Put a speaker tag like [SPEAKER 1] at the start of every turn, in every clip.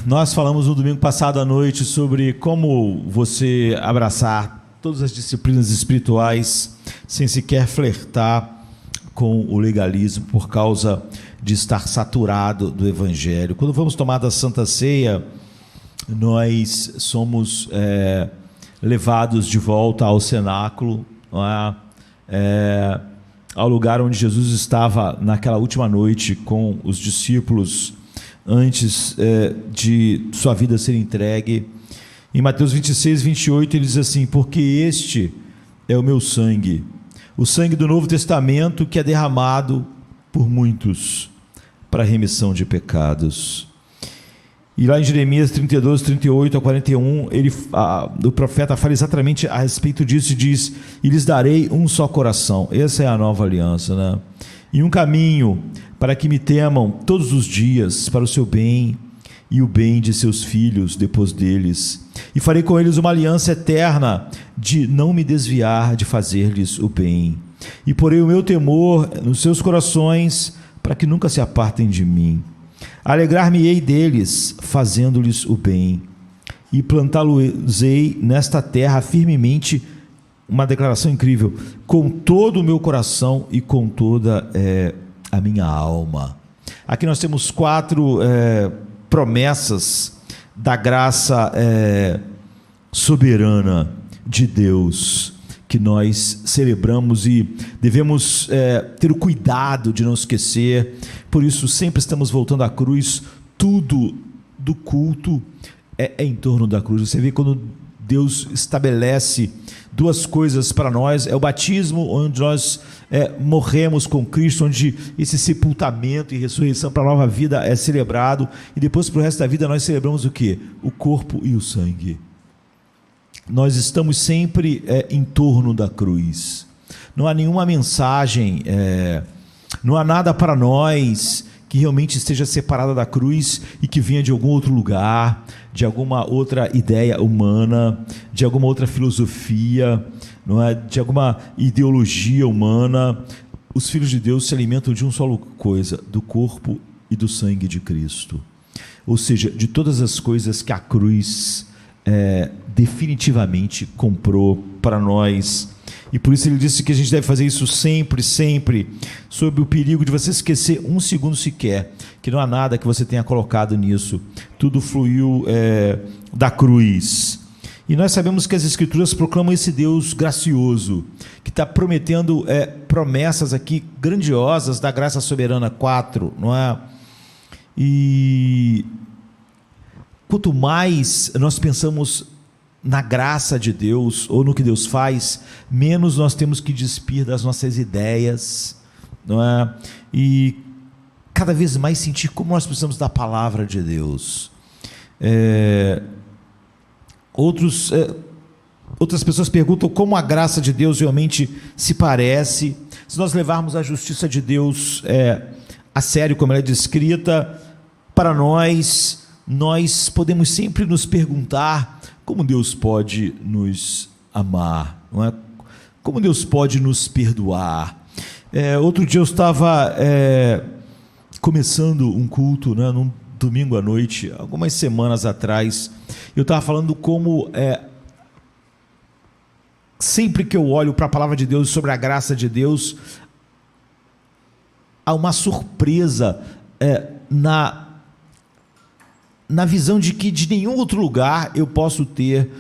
[SPEAKER 1] Nós falamos no domingo passado à noite sobre como você abraçar todas as disciplinas espirituais sem sequer flertar com o legalismo por causa de estar saturado do Evangelho. Quando vamos tomar da Santa Ceia, nós somos levados de volta ao cenáculo, ao lugar onde Jesus estava naquela última noite com os discípulos antes de sua vida ser entregue. Em Mateus 26, 28, ele diz assim: porque este é o meu sangue, o sangue do Novo Testamento, que é derramado por muitos para a remissão de pecados. E lá em Jeremias 32, 38 a 41, o profeta fala exatamente a respeito disso e diz: e lhes darei um só coração. Essa é a nova aliança, né? E um caminho para que me temam todos os dias, para o seu bem e o bem de seus filhos depois deles. E farei com eles uma aliança eterna de não me desviar de fazer-lhes o bem. E porei o meu temor nos seus corações, para que nunca se apartem de mim. Alegrar-me-ei deles, fazendo-lhes o bem, e plantá-los-ei nesta terra firmemente. Uma declaração incrível: com todo o meu coração e com toda a minha alma. Aqui nós temos 4 promessas da graça soberana de Deus, que nós celebramos e devemos ter o cuidado de não esquecer. Por isso sempre estamos voltando à cruz. Tudo do culto é em torno da cruz. Você vê quando Deus estabelece 2 coisas para nós: é o batismo, onde nós morremos com Cristo, onde esse sepultamento e ressurreição para a nova vida é celebrado, e depois para o resto da vida nós celebramos o quê? O corpo e o sangue. Nós estamos sempre em torno da cruz. Não há nenhuma mensagem, não há nada para nós que realmente esteja separada da cruz e que venha de algum outro lugar, de alguma outra ideia humana, de alguma outra filosofia, não é? De alguma ideologia humana. Os filhos de Deus se alimentam de uma só coisa: do corpo e do sangue de Cristo. Ou seja, de todas as coisas que a cruz definitivamente comprou para nós. E por isso ele disse que a gente deve fazer isso sempre, sempre, sob o perigo de você esquecer um segundo sequer, que não há nada que você tenha colocado nisso. Tudo fluiu da cruz. E nós sabemos que as Escrituras proclamam esse Deus gracioso, que está prometendo promessas aqui grandiosas da graça soberana. 4, não é? E quanto mais nós pensamos na graça de Deus ou no que Deus faz, menos nós temos que despir das nossas ideias, não é? E cada vez mais sentir como nós precisamos da palavra de Deus. Outras pessoas perguntam como a graça de Deus realmente se parece. Se nós levarmos a justiça de Deus a sério, como ela é descrita para nós podemos sempre nos perguntar: como Deus pode nos amar, não é? Como Deus pode nos perdoar? Outro dia eu estava começando um culto, né, num domingo à noite, algumas semanas atrás. Eu estava falando como sempre que eu olho para a palavra de Deus, sobre a graça de Deus, há uma surpresa na visão de que de nenhum outro lugar eu posso ter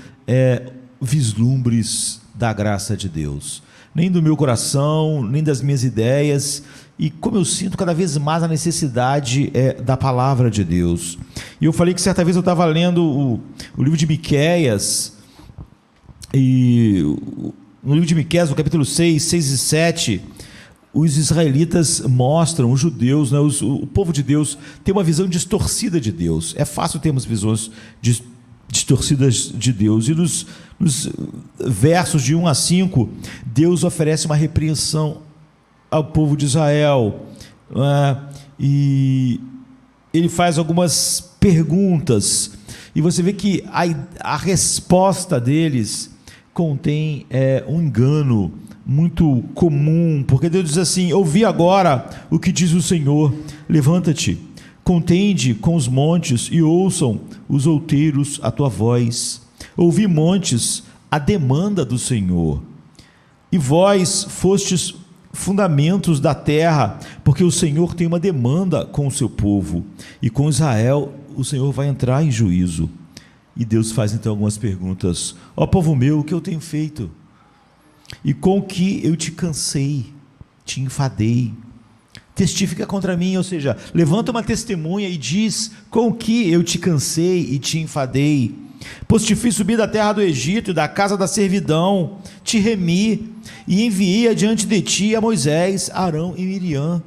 [SPEAKER 1] vislumbres da graça de Deus, nem do meu coração, nem das minhas ideias. E como eu sinto cada vez mais a necessidade da palavra de Deus. E eu falei que certa vez eu estava lendo o livro de Miqueias, e no livro de Miqueias, no capítulo 6, 6 e 7, os israelitas mostram, os judeus, né, o povo de Deus tem uma visão distorcida de Deus. É fácil termos visões distorcidas de Deus. E nos versos de 1 a 5, Deus oferece uma repreensão ao povo de Israel, e ele faz algumas perguntas, e você vê que a resposta deles contém um engano muito comum, porque Deus diz assim: ouvi agora o que diz o Senhor, levanta-te, Contende com os montes e ouçam os outeiros a tua voz. Ouvi, montes, a demanda do Senhor. E vós fostes fundamentos da terra, porque o Senhor tem uma demanda com o seu povo. E com Israel o Senhor vai entrar em juízo. E Deus faz então algumas perguntas. Ó povo meu, o que eu tenho feito? E com que eu te cansei, te enfadei? Testifica contra mim, ou seja, levanta uma testemunha e diz com que eu te cansei e te enfadei. Pois te fiz subir da terra do Egito e da casa da servidão, te remi e enviei adiante de ti a Moisés, Arão e Miriam.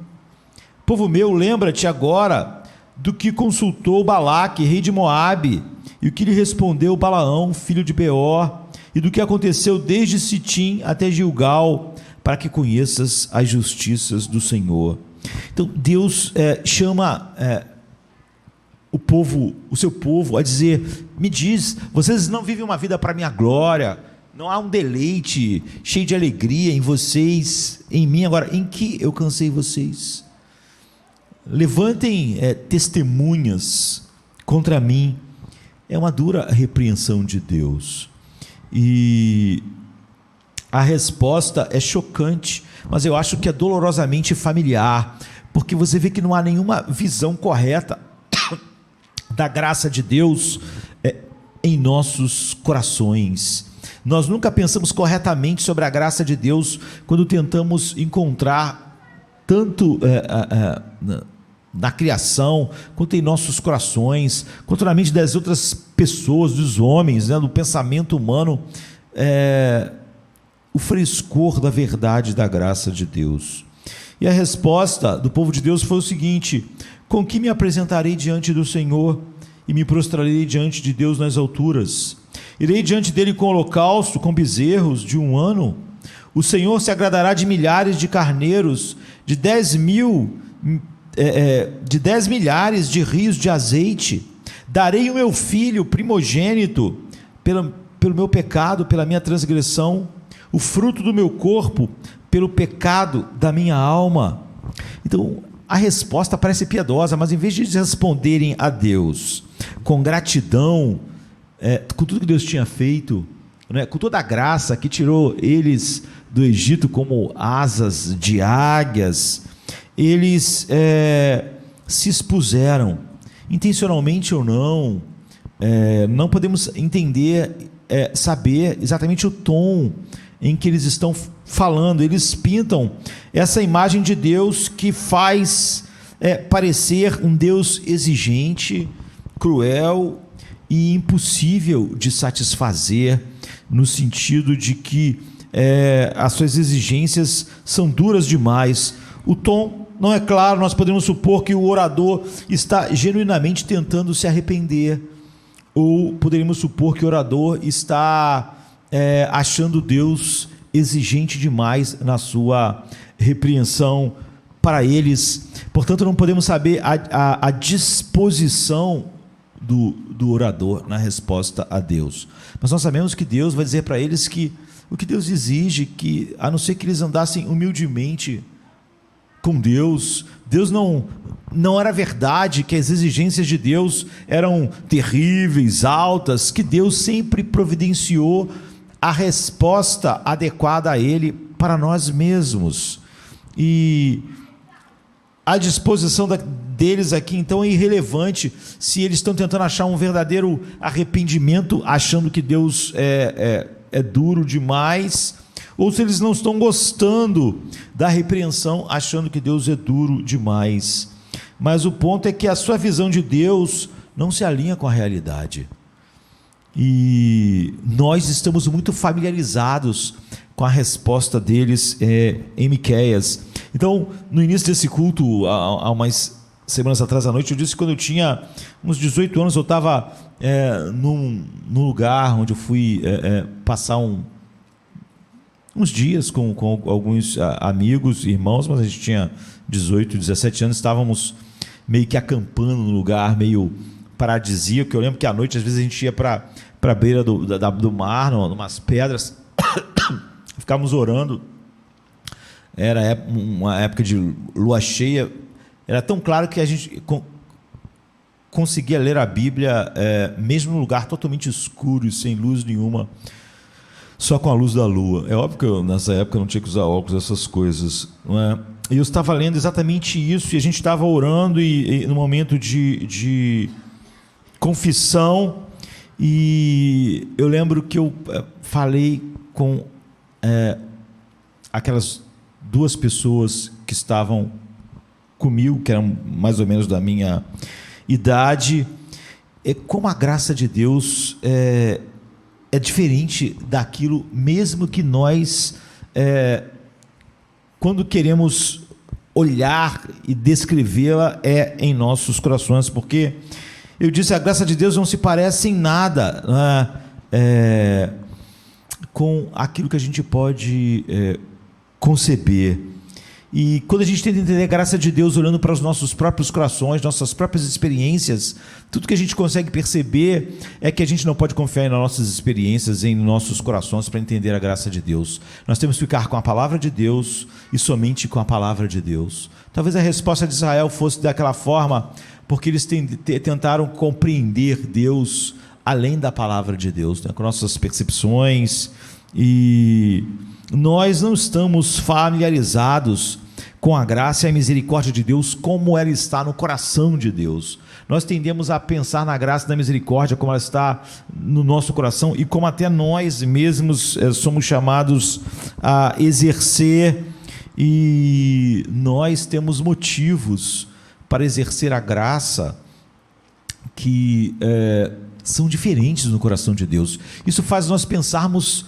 [SPEAKER 1] Povo meu, lembra-te agora do que consultou Balaque, rei de Moabe, e o que lhe respondeu Balaão, filho de Beor, e do que aconteceu desde Sitim até Gilgal, para que conheças as justiças do Senhor. Então Deus chama o seu povo a dizer: me diz, vocês não vivem uma vida para minha glória, não há um deleite cheio de alegria em vocês, em mim. Agora, em que eu cansei vocês? Levantem testemunhas contra mim. É uma dura repreensão de Deus, e a resposta é chocante, mas eu acho que é dolorosamente familiar, porque você vê que não há nenhuma visão correta da graça de Deus em nossos corações. Nós nunca pensamos corretamente sobre a graça de Deus quando tentamos encontrar tanto na criação, quanto em nossos corações, quanto na mente das outras pessoas, dos homens, do pensamento humano, o frescor da verdade da graça de Deus. E a resposta do povo de Deus foi o seguinte: com que me apresentarei diante do Senhor e me prostrarei diante de Deus nas alturas? Irei diante dele com holocausto, com bezerros de 1 ano? O Senhor se agradará de milhares de carneiros, de 10 milhares de rios de azeite. Darei o meu filho primogênito pelo meu pecado, pela minha transgressão, o fruto do meu corpo pelo pecado da minha alma. Então a resposta parece piedosa, mas em vez de responderem a Deus com gratidão, com tudo que Deus tinha feito, com toda a graça que tirou eles do Egito como asas de águias, eles se expuseram, intencionalmente ou não. Não podemos entender, saber exatamente o tom em que eles estão falando. Eles pintam essa imagem de Deus que faz parecer um Deus exigente, cruel e impossível de satisfazer, no sentido de que as suas exigências são duras demais. O tom não é claro, nós podemos supor que o orador está genuinamente tentando se arrepender, ou poderíamos supor que o orador está achando Deus exigente demais na sua repreensão para eles. Portanto, não podemos saber a disposição do orador na resposta a Deus, mas nós sabemos que Deus vai dizer para eles que o que Deus exige, que a não ser que eles andassem humildemente com Deus não era verdade, que as exigências de Deus eram terríveis, altas, que Deus sempre providenciou a resposta adequada a Ele para nós mesmos. E a disposição deles aqui então é irrelevante se eles estão tentando achar um verdadeiro arrependimento, achando que Deus é duro demais, ou se eles não estão gostando da repreensão, achando que Deus é duro demais. Mas o ponto é que a sua visão de Deus não se alinha com a realidade, e nós estamos muito familiarizados com a resposta deles em Miqueias. Então, no início desse culto, há umas semanas atrás à noite, eu disse que quando eu tinha uns 18 anos, eu estava num lugar onde eu fui passar uns dias com alguns amigos, irmãos, mas a gente tinha 18, 17 anos, estávamos meio que acampando num lugar meio paradisíaco. Eu lembro que à noite, às vezes, a gente ia para a beira do mar, numas pedras, ficávamos orando. Era uma época de lua cheia, era tão claro que a gente conseguia ler a Bíblia mesmo num lugar totalmente escuro e sem luz nenhuma, só com a luz da lua. É óbvio que nessa época eu não tinha que usar óculos, essas coisas, não é? E eu estava lendo exatamente isso, e a gente estava orando e no momento de confissão, e eu lembro que eu falei com aquelas duas pessoas que estavam comigo, que eram mais ou menos da minha idade. Como a graça de Deus é diferente daquilo, mesmo que nós, quando queremos olhar e descrevê-la, em nossos corações, porque eu disse, a graça de Deus não se parece em nada com aquilo que a gente pode conceber. E quando a gente tenta entender a graça de Deus olhando para os nossos próprios corações, nossas próprias experiências, tudo que a gente consegue perceber é que a gente não pode confiar nas nossas experiências, em nossos corações, para entender a graça de Deus. Nós temos que ficar com a palavra de Deus e somente com a palavra de Deus. Talvez a resposta de Israel fosse daquela forma, porque eles tentaram compreender Deus além da palavra de Deus, né, com nossas percepções, e nós não estamos familiarizados com a graça e a misericórdia de Deus como ela está no coração de Deus. Nós tendemos a pensar na graça e na misericórdia como ela está no nosso coração, e como até nós mesmos somos chamados a exercer, e nós temos motivos para exercer a graça que são diferentes no coração de Deus. Isso faz nós pensarmos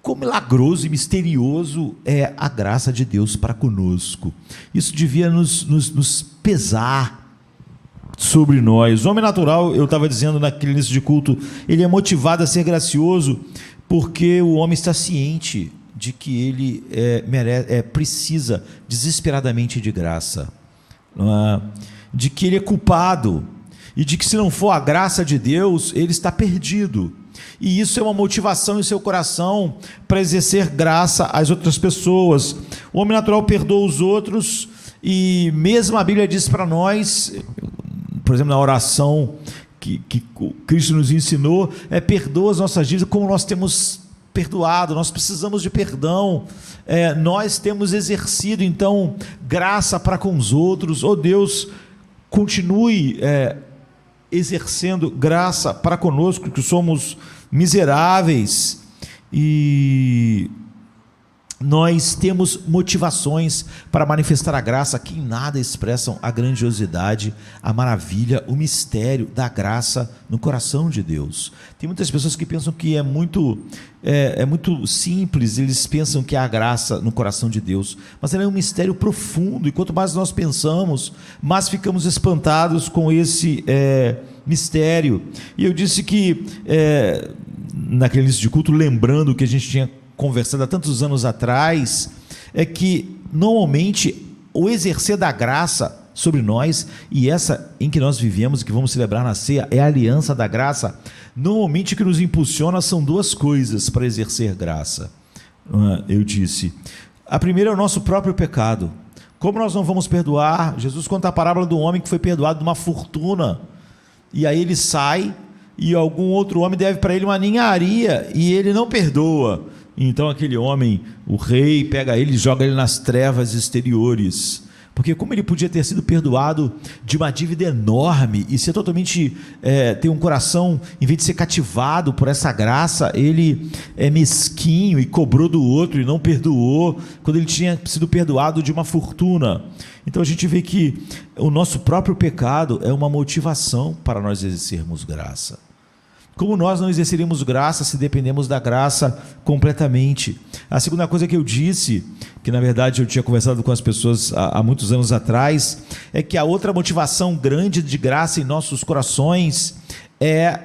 [SPEAKER 1] quão milagroso e misterioso é a graça de Deus para conosco. Isso devia nos pesar sobre nós. O homem natural, eu estava dizendo naquele início de culto, ele é motivado a ser gracioso porque o homem está ciente de que ele precisa desesperadamente de graça, de que ele é culpado, e de que se não for a graça de Deus, ele está perdido. E isso é uma motivação em seu coração para exercer graça às outras pessoas. O homem natural perdoa os outros, e mesmo a Bíblia diz para nós, por exemplo, na oração que Cristo nos ensinou, perdoa as nossas dívidas como nós temos perdoado. Nós precisamos de perdão, nós temos exercido então graça para com os outros. Oh Deus, continue exercendo graça para conosco, que somos miseráveis, e nós temos motivações para manifestar a graça que em nada expressam a grandiosidade, a maravilha, o mistério da graça no coração de Deus. Tem muitas pessoas que pensam que é muito simples, eles pensam que há graça no coração de Deus, mas ela é um mistério profundo, e quanto mais nós pensamos, mais ficamos espantados com esse mistério. E eu disse que naquele início de culto, lembrando que a gente tinha conversado há tantos anos atrás, que normalmente o exercer da graça sobre nós, e essa em que nós vivemos e que vamos celebrar na ceia, é a aliança da graça. Normalmente o que nos impulsiona são duas coisas para exercer graça. Eu disse, a primeira é o nosso próprio pecado. Como nós não vamos perdoar? Jesus conta a parábola do homem que foi perdoado de uma fortuna, e aí ele sai, e algum outro homem deve para ele uma ninharia, e ele não perdoa. Então aquele homem, o rei, pega ele e joga ele nas trevas exteriores, porque como ele podia ter sido perdoado de uma dívida enorme e ser totalmente, ter um coração, em vez de ser cativado por essa graça, ele é mesquinho e cobrou do outro e não perdoou, quando ele tinha sido perdoado de uma fortuna. Então a gente vê que o nosso próprio pecado é uma motivação para nós exercermos graça. Como nós não exerceríamos graça se dependemos da graça completamente? A segunda coisa que eu disse, que na verdade eu tinha conversado com as pessoas há muitos anos atrás, é que a outra motivação grande de graça em nossos corações é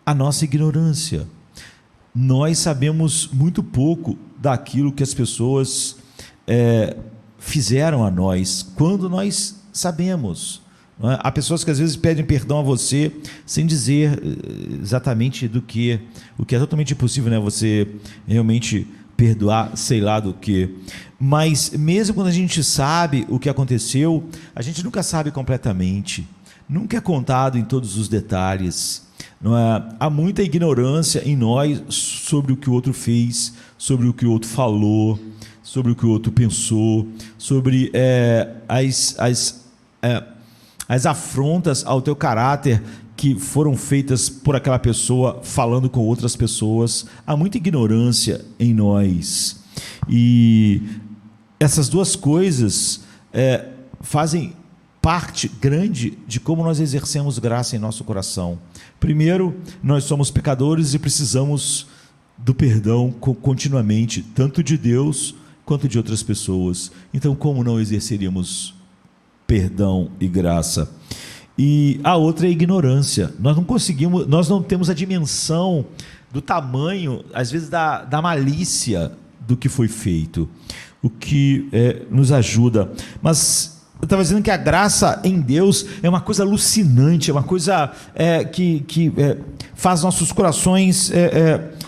[SPEAKER 1] a nossa ignorância. Nós sabemos muito pouco daquilo que as pessoas fizeram a nós, quando nós sabemos. Há pessoas que às vezes pedem perdão a você sem dizer exatamente o que é totalmente impossível, né? Você realmente perdoar, sei lá do que. Mas mesmo quando a gente sabe o que aconteceu, a gente nunca sabe completamente. nunca é contado em todos os detalhes. Não é? Há muita ignorância em nós sobre o que o outro fez, sobre o que o outro falou, sobre o que o outro pensou, sobre as afrontas ao teu caráter que foram feitas por aquela pessoa falando com outras pessoas. Há muita ignorância em nós. E essas duas coisas fazem parte grande de como nós exercemos graça em nosso coração. Primeiro, nós somos pecadores e precisamos do perdão continuamente, tanto de Deus quanto de outras pessoas. Então, como não exerceríamos perdão e graça? E a outra é a ignorância. Nós não temos a dimensão do tamanho, às vezes, da malícia do que foi feito, o que nos ajuda. Mas eu estava dizendo que a graça em Deus é uma coisa alucinante, é uma coisa que faz nossos corações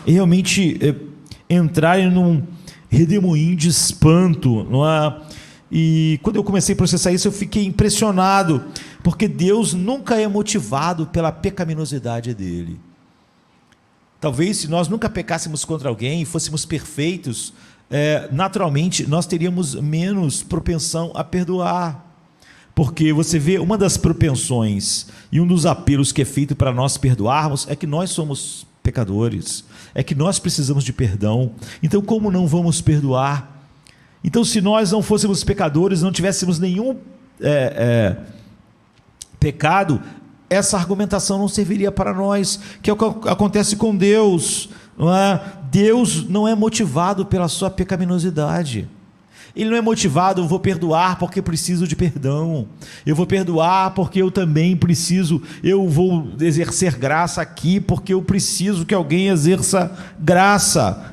[SPEAKER 1] realmente entrarem num redemoinho de espanto, não é? E quando eu comecei a processar isso, eu fiquei impressionado, porque Deus nunca é motivado pela pecaminosidade dele. Talvez se nós nunca pecássemos contra alguém e fôssemos perfeitos, naturalmente nós teríamos menos propensão a perdoar. Porque você vê, uma das propensões e um dos apelos que é feito para nós perdoarmos é que nós somos pecadores, é que nós precisamos de perdão. Então, como não vamos perdoar? Então, se nós não fôssemos pecadores, não tivéssemos nenhum pecado, essa argumentação não serviria para nós, que é o que acontece com Deus, não é? Deus não é motivado pela sua pecaminosidade. Ele não é motivado, eu vou perdoar porque preciso de perdão, eu vou perdoar porque eu também preciso, eu vou exercer graça aqui porque eu preciso que alguém exerça graça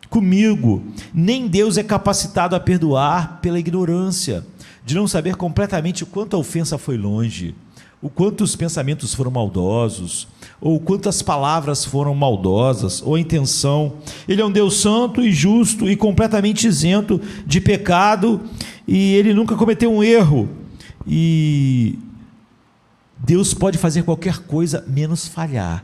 [SPEAKER 1] comigo. Nem Deus é capacitado a perdoar pela ignorância, de não saber completamente o quanto a ofensa foi longe, o quanto os pensamentos foram maldosos, ou quantas palavras foram maldosas, ou a intenção. Ele é um Deus santo e justo e completamente isento de pecado, e ele nunca cometeu um erro, e Deus pode fazer qualquer coisa menos falhar.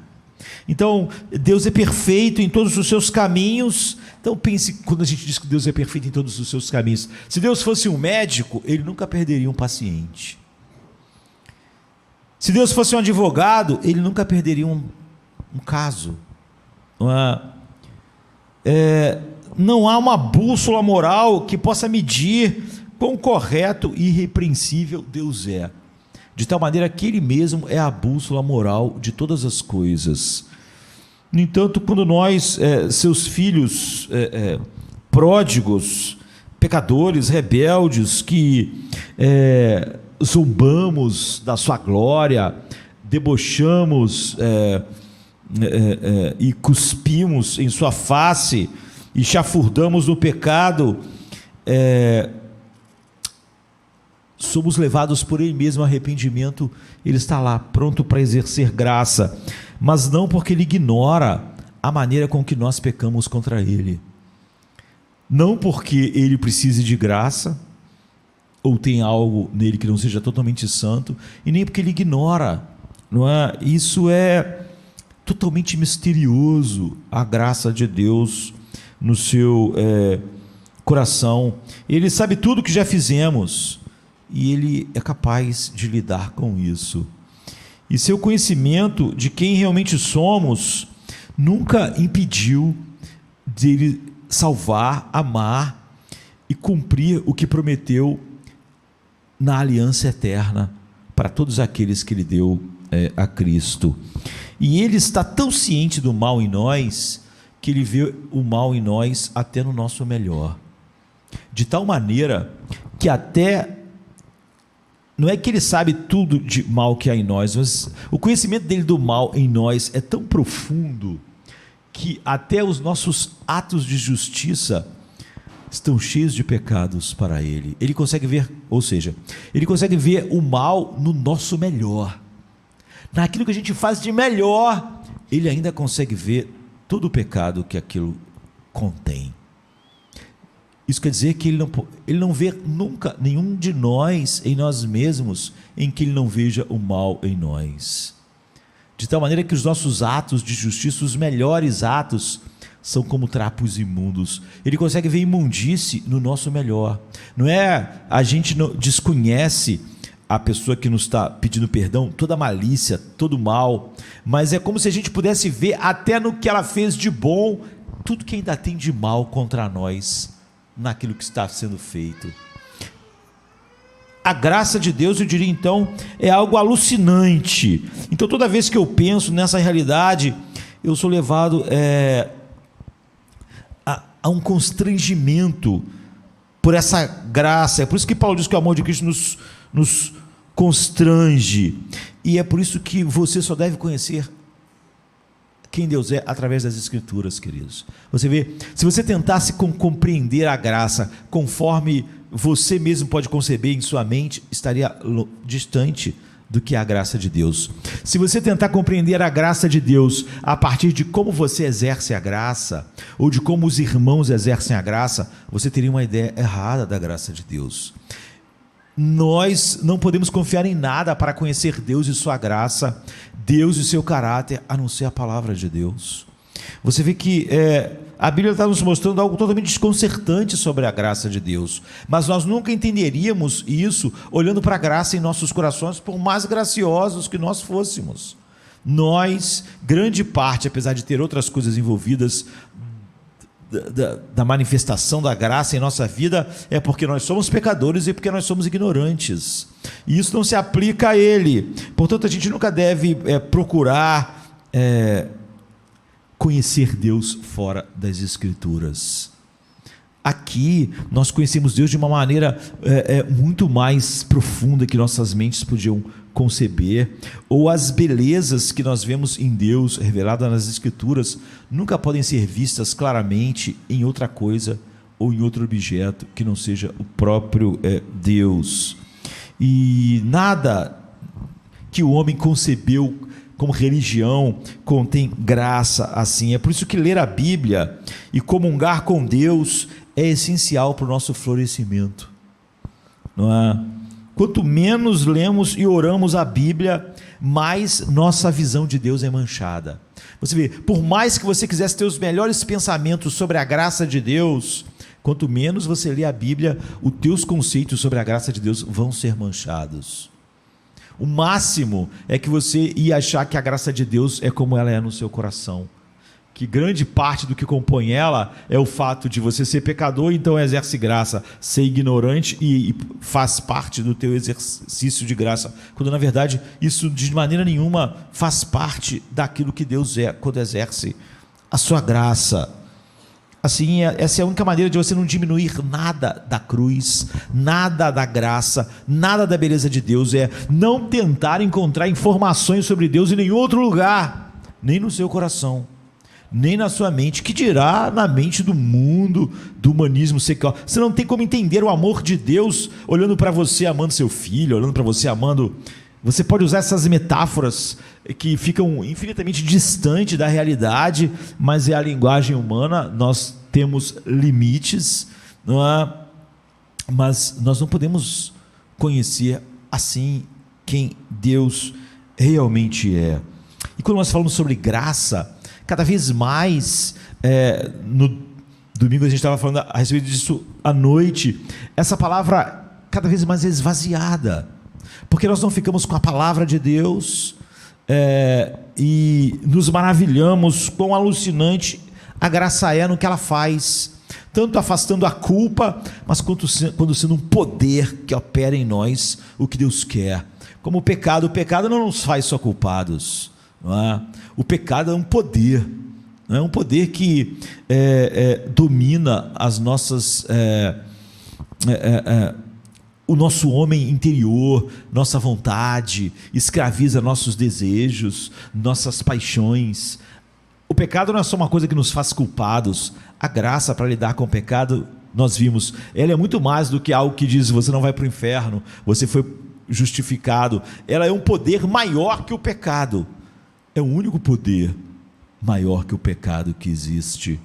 [SPEAKER 1] Então, Deus é perfeito em todos os seus caminhos. Então pense, quando a gente diz que Deus é perfeito em todos os seus caminhos, se Deus fosse um médico, ele nunca perderia um paciente. Se Deus fosse um advogado, ele nunca perderia um caso. Não há uma bússola moral que possa medir quão correto e irrepreensível Deus é. De tal maneira que Ele mesmo é a bússola moral de todas as coisas. No entanto, quando nós, seus filhos pródigos, pecadores, rebeldes, que zombamos da sua glória, debochamos e cuspimos em sua face e chafurdamos no pecado, somos levados por Ele mesmo ao arrependimento. Ele está lá pronto para exercer graça, mas não porque Ele ignora a maneira com que nós pecamos contra Ele, não porque Ele precise de graça ou tem algo nele que não seja totalmente santo, e nem porque ele ignora, não é? Isso é totalmente misterioso, a graça de Deus no seu coração. Ele sabe tudo o que já fizemos, e Ele é capaz de lidar com isso. E seu conhecimento de quem realmente somos nunca impediu de Ele salvar, amar e cumprir o que prometeu na aliança eterna para todos aqueles que Ele deu a Cristo. E Ele está tão ciente do mal em nós, que Ele vê o mal em nós até no nosso melhor, de tal maneira que até, não é que Ele sabe tudo de mal que há em nós, mas o conhecimento dele do mal em nós é tão profundo, que até os nossos atos de justiça estão cheios de pecados para Ele. Ele consegue ver, ou seja, Ele consegue ver o mal no nosso melhor, naquilo que a gente faz de melhor. Ele ainda consegue ver todo o pecado que aquilo contém. Isso quer dizer que ele não vê nunca nenhum de nós em nós mesmos em que ele não veja o mal em nós. De tal maneira que os nossos atos de justiça, os melhores atos, são como trapos imundos. Ele consegue ver imundície no nosso melhor. Não é, a gente não desconhece a pessoa que nos está pedindo perdão, toda malícia, todo mal, mas é como se a gente pudesse ver até no que ela fez de bom, tudo que ainda tem de mal contra nós, naquilo que está sendo feito. A graça de Deus, eu diria então, é algo alucinante. Então toda vez que eu penso nessa realidade, eu sou levado a um constrangimento por essa graça. É por isso que Paulo diz que o amor de Cristo nos constrange, e é por isso que você só deve conhecer quem Deus é através das Escrituras, queridos. Você vê, se você tentasse compreender a graça conforme você mesmo pode conceber em sua mente, estaria distante do que é a graça de Deus. Se você tentar compreender a graça de Deus a partir de como você exerce a graça, ou de como os irmãos exercem a graça, você teria uma ideia errada da graça de Deus. Nós não podemos confiar em nada para conhecer Deus e sua graça, Deus e seu caráter, a não ser a palavra de Deus. Você vê que a Bíblia está nos mostrando algo totalmente desconcertante sobre a graça de Deus, mas nós nunca entenderíamos isso olhando para a graça em nossos corações, por mais graciosos que nós fôssemos. Nós, grande parte, apesar de ter outras coisas envolvidas da manifestação da graça em nossa vida, é porque nós somos pecadores e porque nós somos ignorantes, e isso não se aplica a Ele. Portanto, a gente nunca deve procurar conhecer Deus fora das Escrituras. Aqui nós conhecemos Deus de uma maneira muito mais profunda que nossas mentes podiam conceber, ou as belezas que nós vemos em Deus reveladas nas Escrituras nunca podem ser vistas claramente em outra coisa ou em outro objeto que não seja o próprio Deus. E nada que o homem concebeu como religião contém graça assim. É por isso que ler a Bíblia e comungar com Deus é essencial para o nosso florescimento, não é? Quanto menos lemos e oramos a Bíblia, mais nossa visão de Deus é manchada. Você vê, por mais que você quisesse ter os melhores pensamentos sobre a graça de Deus, quanto menos você lê a Bíblia, os teus conceitos sobre a graça de Deus vão ser manchados. O máximo é que você ia achar que a graça de Deus é como ela é no seu coração, que grande parte do que compõe ela é o fato de você ser pecador, então exerce graça, ser ignorante e faz parte do teu exercício de graça, quando na verdade isso de maneira nenhuma faz parte daquilo que Deus é quando exerce a sua graça. Assim, essa é a única maneira de você não diminuir nada da cruz, nada da graça, nada da beleza de Deus, é não tentar encontrar informações sobre Deus em nenhum outro lugar, nem no seu coração, nem na sua mente, que dirá na mente do mundo, do humanismo secular. Você não tem como entender o amor de Deus olhando para você amando seu filho, olhando para você amando. Você pode usar essas metáforas que ficam infinitamente distantes da realidade, mas é a linguagem humana, nós temos limites, não é? Mas nós não podemos conhecer assim quem Deus realmente é. E quando nós falamos sobre graça, cada vez mais, no domingo a gente estava falando a respeito disso à noite, essa palavra cada vez mais é esvaziada, porque nós não ficamos com a palavra de Deus e nos maravilhamos quão alucinante a graça é no que ela faz, tanto afastando a culpa, mas quando sendo um poder que opera em nós o que Deus quer. Como o pecado não nos faz só culpados, não é? O pecado é um poder, não é? Um poder que domina as nossas o nosso homem interior, nossa vontade, escraviza nossos desejos, nossas paixões. O pecado não é só uma coisa que nos faz culpados. A graça para lidar com o pecado, nós vimos, ela é muito mais do que algo que diz você não vai para o inferno, você foi justificado. Ela é um poder maior que o pecado, é o único poder maior que o pecado que existe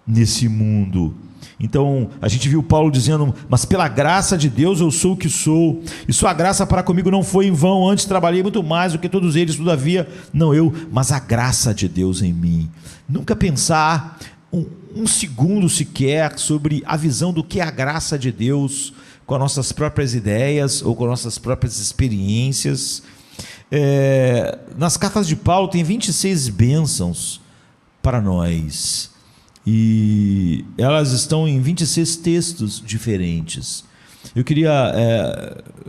[SPEAKER 1] nesse mundo. Então, a gente viu Paulo dizendo: mas pela graça de Deus eu sou o que sou, e sua graça para comigo não foi em vão, antes trabalhei muito mais do que todos eles, todavia, não eu, mas a graça de Deus em mim. Nunca pensar um segundo sequer sobre a visão do que é a graça de Deus, com as nossas próprias ideias, ou com as nossas próprias experiências. Nas cartas de Paulo tem 26 bênçãos para nós, e elas estão em 26 textos diferentes. Eu queria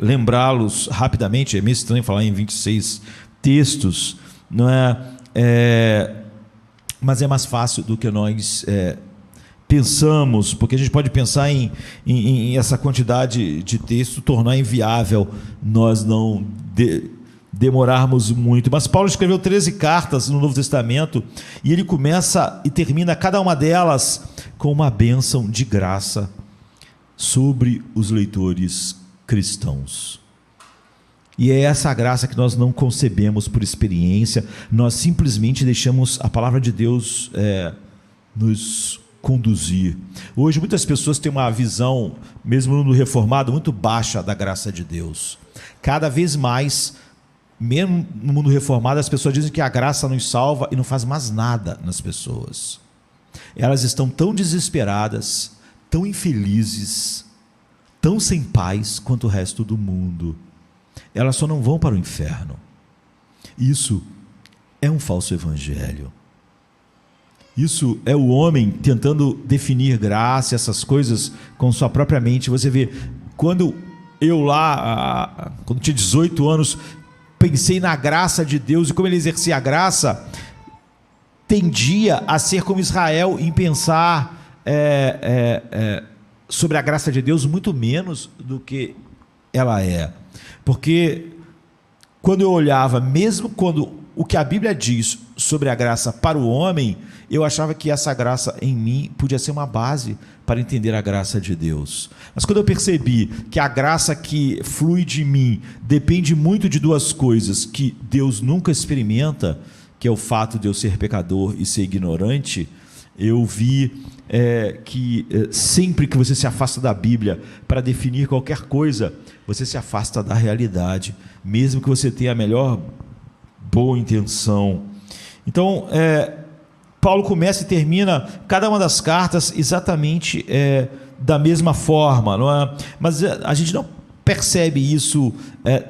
[SPEAKER 1] lembrá-los rapidamente. É meio estranho falar em 26 textos, não é? Mas é mais fácil do que nós pensamos, porque a gente pode pensar em essa quantidade de texto tornar inviável nós não demorarmos muito. Mas Paulo escreveu 13 cartas no Novo Testamento, e ele começa e termina cada uma delas com uma bênção de graça sobre os leitores cristãos. E é essa graça que nós não concebemos por experiência, nós simplesmente deixamos a palavra de Deus nos conduzir. Hoje muitas pessoas têm uma visão, mesmo no reformado, muito baixa da graça de Deus. Cada vez mais, mesmo no mundo reformado, as pessoas dizem que a graça nos salva e não faz mais nada nas pessoas. Elas estão tão desesperadas, tão infelizes, tão sem paz quanto o resto do mundo. Elas só não vão para o inferno. Isso é um falso evangelho. Isso é o homem tentando definir graça, essas coisas com sua própria mente. Você vê, quando eu lá, quando tinha 18 anos, pensei na graça de Deus e como ele exercia a graça, tendia a ser como Israel em pensar sobre a graça de Deus muito menos do que ela é. Porque quando eu olhava, mesmo quando o que a Bíblia diz sobre a graça para o homem, eu achava que essa graça em mim podia ser uma base para entender a graça de Deus. Mas quando eu percebi que a graça que flui de mim depende muito de duas coisas que Deus nunca experimenta, que é o fato de eu ser pecador e ser ignorante, eu vi que sempre que você se afasta da Bíblia para definir qualquer coisa, você se afasta da realidade, mesmo que você tenha a melhor boa intenção. Então, Paulo começa e termina cada uma das cartas exatamente da mesma forma, não é? Mas a gente não percebe isso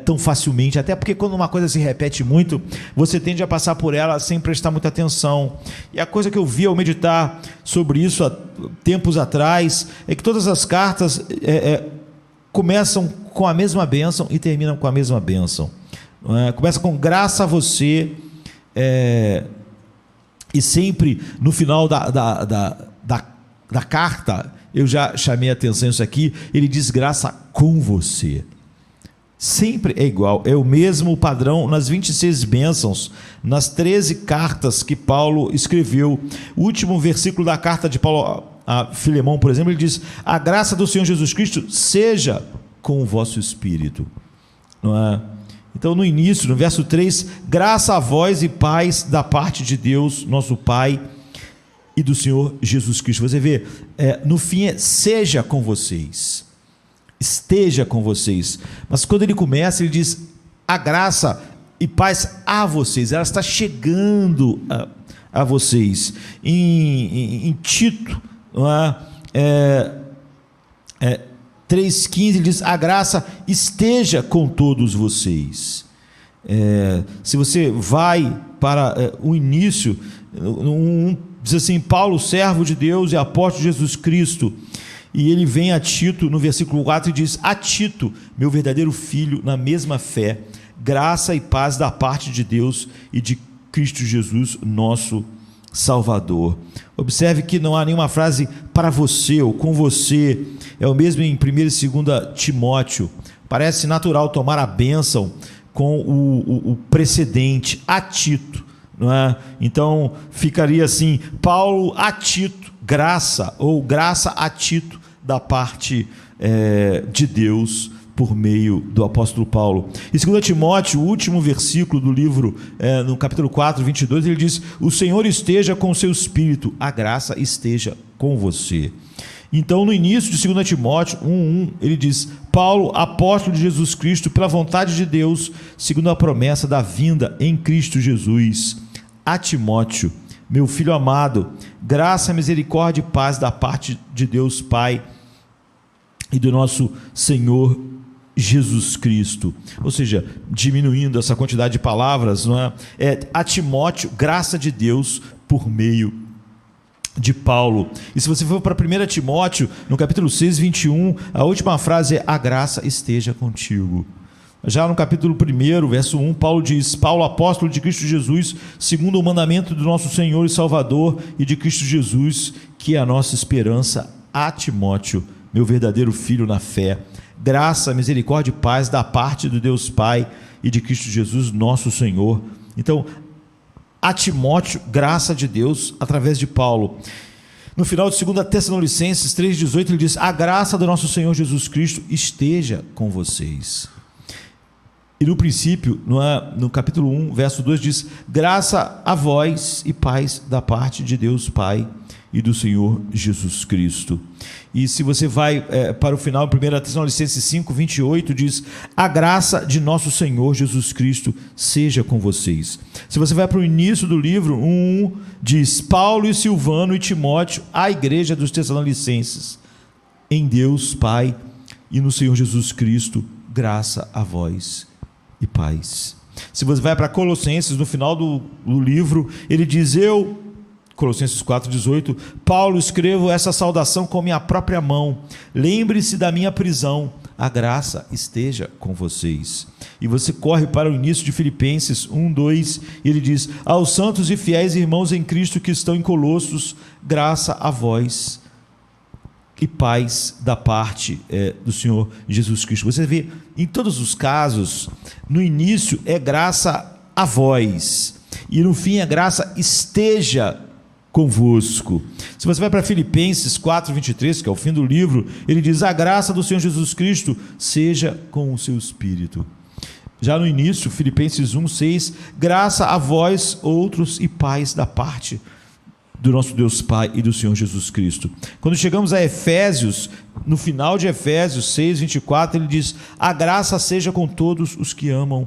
[SPEAKER 1] tão facilmente, até porque quando uma coisa se repete muito, você tende a passar por ela sem prestar muita atenção. E a coisa que eu vi ao meditar sobre isso há tempos atrás é que todas as cartas começam com a mesma bênção e terminam com a mesma bênção. Começa com graça a você, e sempre no final da carta, eu já chamei a atenção isso aqui, ele diz graça com você. Sempre é igual, é o mesmo padrão nas 26 bênçãos, nas 13 cartas que Paulo escreveu. O último versículo da carta de Paulo a Filemão, por exemplo, ele diz: a graça do Senhor Jesus Cristo seja com o vosso espírito. Não é? Então, no início, no verso 3, graça a vós e paz da parte de Deus, nosso Pai, e do Senhor Jesus Cristo. Você vê, no fim seja com vocês, esteja com vocês. Mas quando ele começa, ele diz: a graça e paz a vocês, ela está chegando a vocês. Em Tito, 3,15, ele diz: a graça esteja com todos vocês. Se você vai para o início, diz assim: Paulo, servo de Deus e apóstolo de Jesus Cristo, e ele vem a Tito no versículo 4 e diz: a Tito, meu verdadeiro filho, na mesma fé, graça e paz da parte de Deus e de Cristo Jesus, nosso Salvador. Observe que não há nenhuma frase para você ou com você. É o mesmo em 1 e 2 Timóteo. Parece natural tomar a bênção com o precedente, a Tito, não é? Então ficaria assim: Paulo a Tito, graça, ou graça a Tito da parte de Deus por meio do apóstolo Paulo. Em 2 Timóteo, o último versículo do livro, no capítulo 4, 22, ele diz: o Senhor esteja com o seu espírito, a graça esteja com você. Então, no início de 2 Timóteo 1:1, ele diz: Paulo, apóstolo de Jesus Cristo, pela vontade de Deus, segundo a promessa da vinda em Cristo Jesus, a Timóteo, meu filho amado, graça, misericórdia e paz da parte de Deus Pai e do nosso Senhor Jesus Cristo. Ou seja, diminuindo essa quantidade de palavras, não é? A Timóteo, graça de Deus por meio de Paulo. E se você for para 1 Timóteo, no capítulo 6, 21, a última frase é: a graça esteja contigo. Já no capítulo 1, verso 1, Paulo diz: Paulo, apóstolo de Cristo Jesus, segundo o mandamento do nosso Senhor e Salvador e de Cristo Jesus, que é a nossa esperança, a Timóteo, meu verdadeiro filho na fé, graça, misericórdia e paz da parte do Deus Pai e de Cristo Jesus, nosso Senhor. Então, a Timóteo, graça de Deus através de Paulo. No final de 2 Tessalonicenses 3,18, ele diz: a graça do nosso Senhor Jesus Cristo esteja com vocês. E no princípio, no capítulo 1, verso 2, diz: graça a vós e paz da parte de Deus Pai e do Senhor Jesus Cristo. E se você vai para o final, 1 Tessalonicenses 5, 28, diz: a graça de nosso Senhor Jesus Cristo seja com vocês. Se você vai para o início do livro, 1, diz: Paulo e Silvano e Timóteo, a igreja dos Tessalonicenses, em Deus Pai e no Senhor Jesus Cristo, graça a vós e paz. Se você vai para Colossenses, no final do livro, ele diz: Colossenses 4,18, Paulo, escrevo essa saudação com minha própria mão, lembre-se da minha prisão, a graça esteja com vocês. E você corre para o início de Filipenses 1:2, e ele diz: aos santos e fiéis irmãos em Cristo que estão em Colossos, graça a vós e paz da parte do Senhor Jesus Cristo. Você vê, em todos os casos, no início é graça a vós, e no fim é graça esteja convosco. Se você vai para Filipenses 4:23, que é o fim do livro, ele diz: a graça do Senhor Jesus Cristo seja com o seu espírito. Já no início, Filipenses 1:6, graça a vós outros e paz da parte do nosso Deus Pai e do Senhor Jesus Cristo. Quando chegamos a Efésios, no final de Efésios 6:24, ele diz: a graça seja com todos os que amam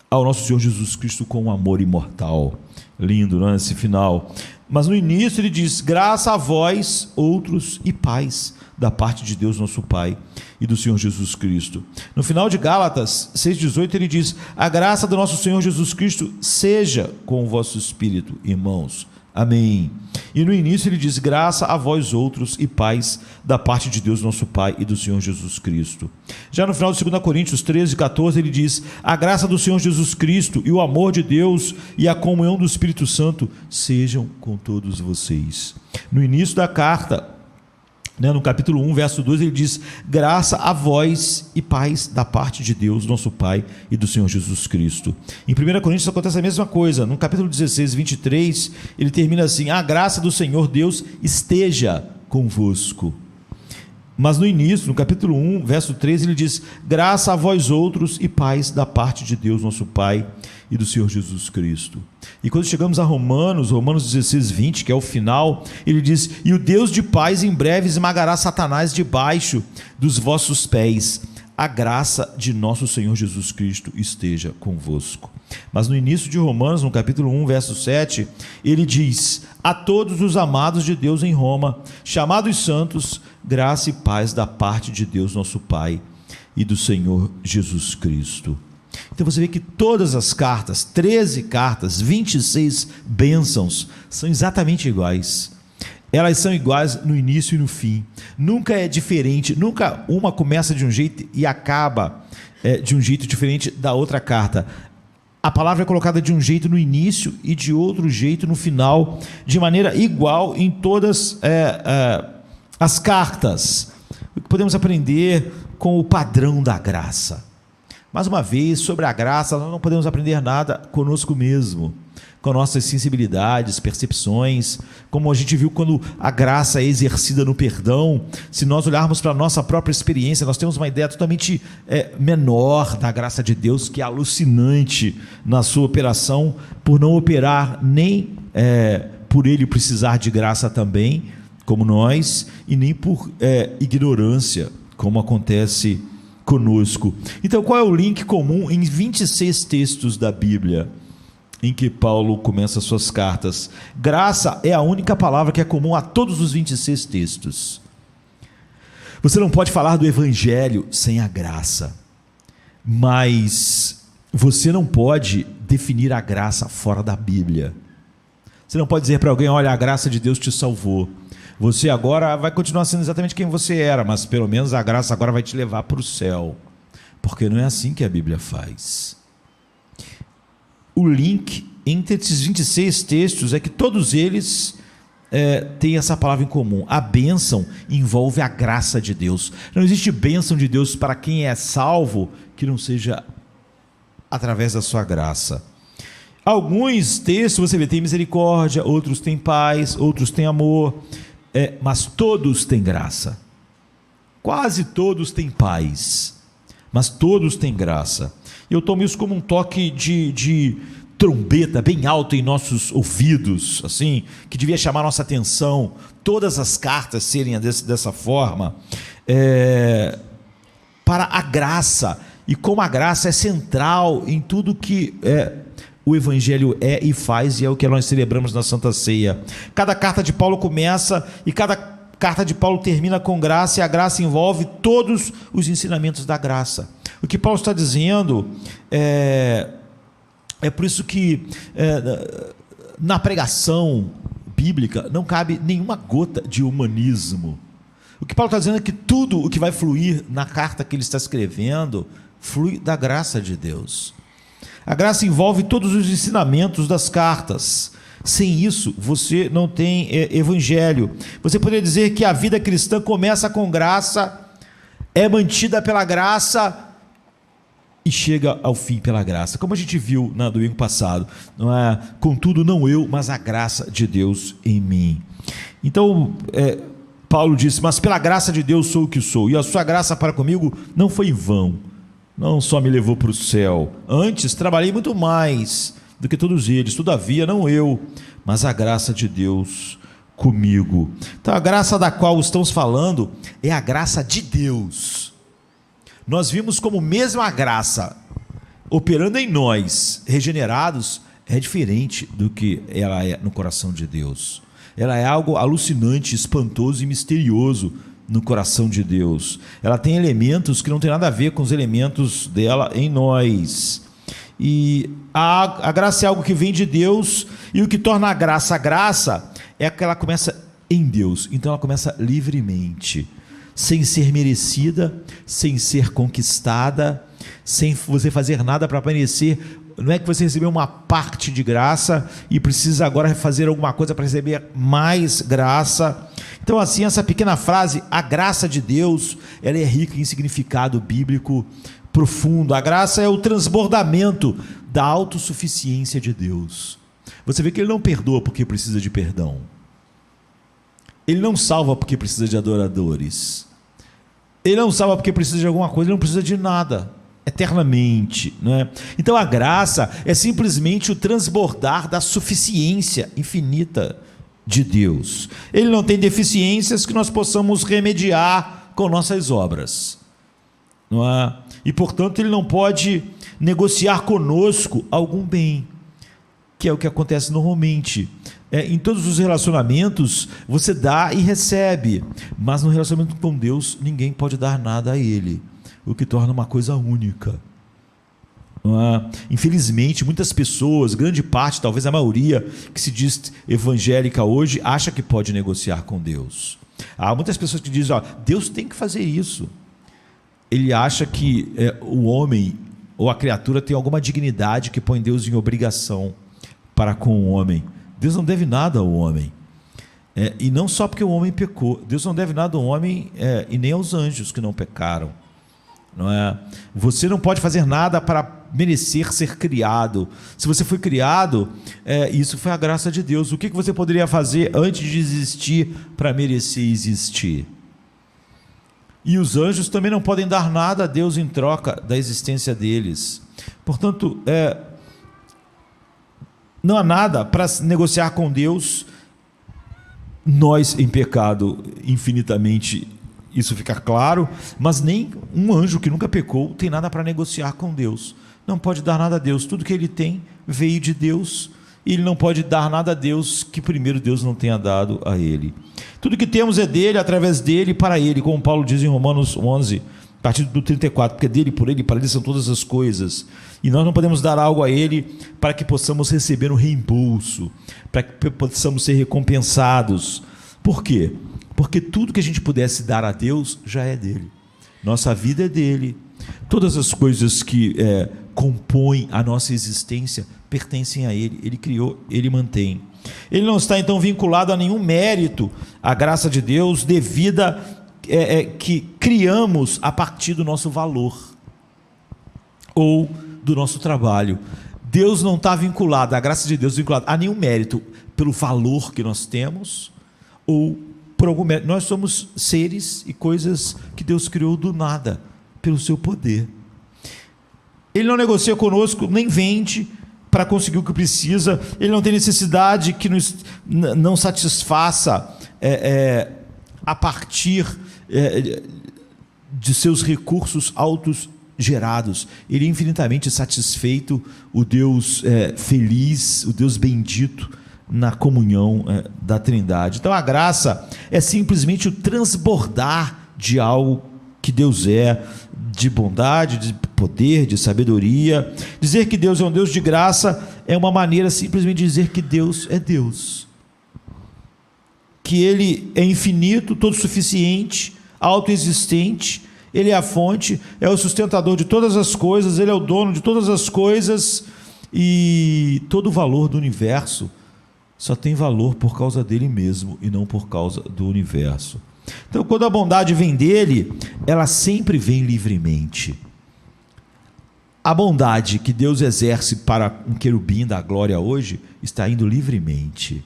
[SPEAKER 1] ao nosso Senhor Jesus Cristo com um amor imortal. Lindo, não é? Esse final. Mas no início ele diz: graça a vós outros e paz da parte de Deus nosso Pai e do Senhor Jesus Cristo. No final de Gálatas 6:18 ele diz: a graça do nosso Senhor Jesus Cristo seja com o vosso espírito, irmãos. Amém. E no início ele diz: graça a vós outros e paz da parte de Deus nosso Pai e do Senhor Jesus Cristo. Já no final de 2 Coríntios 13:14 ele diz: a graça do Senhor Jesus Cristo e o amor de Deus e a comunhão do Espírito Santo sejam com todos vocês. No início da carta, no capítulo 1, verso 2, ele diz: graça a vós e paz da parte de Deus, nosso Pai, e do Senhor Jesus Cristo. Em 1 Coríntios acontece a mesma coisa. No capítulo 16, 23, ele termina assim: a graça do Senhor Deus esteja convosco. Mas no início, no capítulo 1, verso 13, ele diz: graça a vós outros e paz da parte de Deus, nosso Pai, e do Senhor Jesus Cristo. E quando chegamos a Romanos 16, 20, que é o final, ele diz: e o Deus de paz em breve esmagará Satanás debaixo dos vossos pés. A graça de nosso Senhor Jesus Cristo esteja convosco. Mas no início de Romanos, no capítulo 1, verso 7, ele diz: a todos os amados de Deus em Roma, chamados santos, graça e paz da parte de Deus nosso Pai e do Senhor Jesus Cristo. Então você vê que todas as cartas, 13 cartas, 26 bênçãos, são exatamente iguais. Elas são iguais no início e no fim. Nunca é diferente, nunca uma começa de um jeito e acaba de um jeito diferente da outra carta. A palavra é colocada de um jeito no início e de outro jeito no final, de maneira igual em todas as cartas. O que podemos aprender com o padrão da graça? Mais uma vez, sobre a graça, nós não podemos aprender nada conosco mesmo. com nossas sensibilidades, percepções, como a gente viu quando a graça é exercida no perdão. Se nós olharmos para a nossa própria experiência, nós temos uma ideia totalmente menor da graça de Deus, que é alucinante na sua operação, por não operar nem por Ele precisar de graça também, como nós, e nem por ignorância, como acontece conosco. Então, qual é o link comum em 26 textos da Bíblia em que Paulo começa suas cartas? Graça é a única palavra que é comum a todos os 26 textos. Você não pode falar do Evangelho sem a graça, mas você não pode definir a graça fora da Bíblia. Você não pode dizer para alguém: olha, a graça de Deus te salvou. Você agora vai continuar sendo exatamente quem você era, mas pelo menos a graça agora vai te levar para o céu. Porque não é assim que a Bíblia faz. O link entre esses 26 textos é que todos eles têm essa palavra em comum. A bênção envolve a graça de Deus. Não existe bênção de Deus para quem é salvo que não seja através da sua graça. Alguns textos você vê, tem misericórdia, outros têm paz, outros têm amor, mas todos têm graça. Quase todos têm paz, mas todos têm graça. Eu tomo isso como um toque de trombeta bem alto em nossos ouvidos, assim, que devia chamar nossa atenção, todas as cartas serem dessa forma, para a graça, e como a graça é central em tudo que o Evangelho é e faz, e é o que nós celebramos na Santa Ceia. Cada carta de Paulo começa e cada carta de Paulo termina com graça, e a graça envolve todos os ensinamentos da graça. O que Paulo está dizendo é por isso que na pregação bíblica não cabe nenhuma gota de humanismo. O que Paulo está dizendo é que tudo o que vai fluir na carta que ele está escrevendo flui da graça de Deus. A graça envolve todos os ensinamentos das cartas. Sem isso, você não tem evangelho. Você poderia dizer que a vida cristã começa com graça, é mantida pela graça e chega ao fim pela graça. Como a gente viu no domingo passado, não é? Contudo, não eu, mas a graça de Deus em mim. Então, Paulo disse: mas pela graça de Deus sou o que sou, e a sua graça para comigo não foi em vão. Não só me levou para o céu, antes trabalhei muito mais do que todos eles, todavia não eu, mas a graça de Deus comigo. Então a graça da qual estamos falando é a graça de Deus. Nós vimos como mesmo a graça operando em nós, regenerados, é diferente do que ela é no coração de Deus. Ela é algo alucinante, espantoso e misterioso no coração de Deus. Ela tem elementos que não tem nada a ver com os elementos dela em nós. E a graça é algo que vem de Deus, e o que torna a graça é que ela começa em Deus. Então ela começa livremente, sem ser merecida, sem ser conquistada, sem você fazer nada para merecer. Não é que você recebeu uma parte de graça e precisa agora fazer alguma coisa para receber mais graça. Então, assim, essa pequena frase, a graça de Deus, ela é rica em significado bíblico profundo. A graça é o transbordamento da autossuficiência de Deus. Você vê que Ele não perdoa porque precisa de perdão. Ele não salva porque precisa de adoradores. Ele não salva porque precisa de alguma coisa, Ele não precisa de nada, eternamente, não é? Então a graça é simplesmente o transbordar da suficiência infinita de Deus. Ele não tem deficiências que nós possamos remediar com nossas obras, não é? E portanto Ele não pode negociar conosco algum bem, que é o que acontece normalmente. Em todos os relacionamentos você dá e recebe, mas no relacionamento com Deus ninguém pode dar nada a Ele, o que torna uma coisa única. Infelizmente, muitas pessoas, grande parte, talvez a maioria, que se diz evangélica hoje, acha que pode negociar com Deus. Há muitas pessoas que dizem: Deus tem que fazer isso. Ele acha que o homem ou a criatura tem alguma dignidade que põe Deus em obrigação para com o homem. Deus não deve nada ao homem. E não só porque o homem pecou. Deus não deve nada ao homem e nem aos anjos que não pecaram. Não é? Você não pode fazer nada para merecer ser criado. Se você foi criado, isso foi a graça de Deus. O que você poderia fazer antes de existir para merecer existir? E os anjos também não podem dar nada a Deus em troca da existência deles. Portanto, não há nada para negociar com Deus. Nós, em pecado, infinitamente, isso fica claro, mas nem um anjo que nunca pecou tem nada para negociar com Deus. Não pode dar nada a Deus. Tudo que ele tem veio de Deus, e ele não pode dar nada a Deus que primeiro Deus não tenha dado a ele. Tudo que temos é dele, através dele e para ele, como Paulo diz em Romanos 11, a partir do 34, porque dele, por ele e para ele são todas as coisas, e nós não podemos dar algo a ele para que possamos receber um reembolso, para que possamos ser recompensados. Por quê? Porque tudo que a gente pudesse dar a Deus já é dele. Nossa vida é dele. Todas as coisas que compõem a nossa existência pertencem a ele. Ele criou, ele mantém. Ele não está então vinculado a nenhum mérito, à graça de Deus devida que criamos a partir do nosso valor ou do nosso trabalho. Deus não está vinculado, a graça de Deus vinculada a nenhum mérito pelo valor que nós temos ou por algum mérito. Nós somos seres e coisas que Deus criou do nada, pelo seu poder. Ele não negocia conosco, nem vende para conseguir o que precisa. Ele não tem necessidade que nos não satisfaça a partir de seus recursos autos gerados. Ele é infinitamente satisfeito, o Deus feliz, o Deus bendito na comunhão da Trindade. Então a graça é simplesmente o transbordar de algo que Deus é, de bondade, de poder, de sabedoria. Dizer que Deus é um Deus de graça é uma maneira simplesmente de dizer que Deus é Deus, que Ele é infinito, todo suficiente, autoexistente. Ele é a fonte, é o sustentador de todas as coisas, Ele é o dono de todas as coisas, e todo o valor do universo só tem valor por causa dele mesmo e não por causa do universo. Então, quando a bondade vem dele, ela sempre vem livremente. A bondade que Deus exerce para um querubim da glória hoje está indo livremente.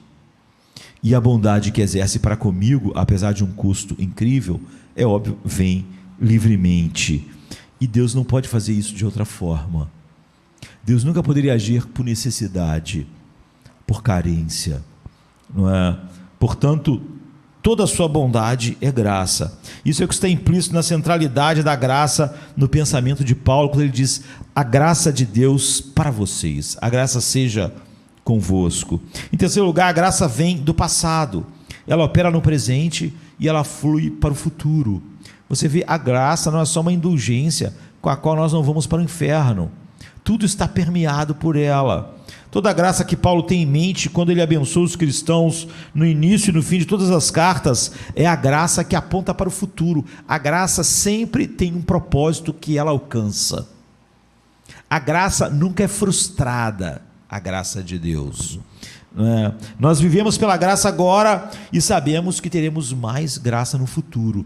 [SPEAKER 1] E a bondade que exerce para comigo, apesar de um custo incrível, é óbvio, vem livremente. E Deus não pode fazer isso de outra forma. Deus nunca poderia agir por necessidade, por carência, não é? Portanto, toda a sua bondade é graça. Isso é o que está implícito na centralidade da graça no pensamento de Paulo, quando ele diz: a graça de Deus para vocês, a graça seja convosco. Em terceiro lugar, a graça vem do passado, ela opera no presente e ela flui para o futuro. Você vê, a graça não é só uma indulgência com a qual nós não vamos para o inferno, tudo está permeado por ela. Toda a graça que Paulo tem em mente quando ele abençoa os cristãos no início e no fim de todas as cartas é a graça que aponta para o futuro. A graça sempre tem um propósito que ela alcança. A graça nunca é frustrada, a graça de Deus. Nós vivemos pela graça agora e sabemos que teremos mais graça no futuro.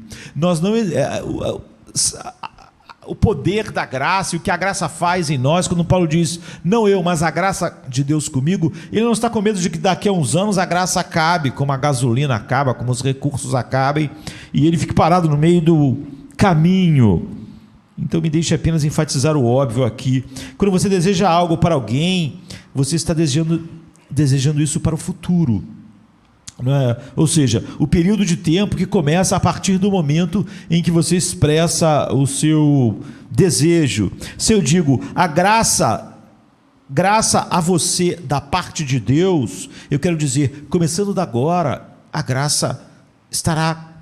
[SPEAKER 1] O poder da graça e o que a graça faz em nós, quando Paulo diz, não eu, mas a graça de Deus comigo, ele não está com medo de que daqui a uns anos a graça acabe, como a gasolina acaba, como os recursos acabem, e ele fique parado no meio do caminho. Então me deixe apenas enfatizar o óbvio aqui. Quando você deseja algo para alguém, você está desejando isso para o futuro. Ou seja, o período de tempo que começa a partir do momento em que você expressa o seu desejo. Se eu digo, a graça a você da parte de Deus, eu quero dizer, começando da agora, a graça estará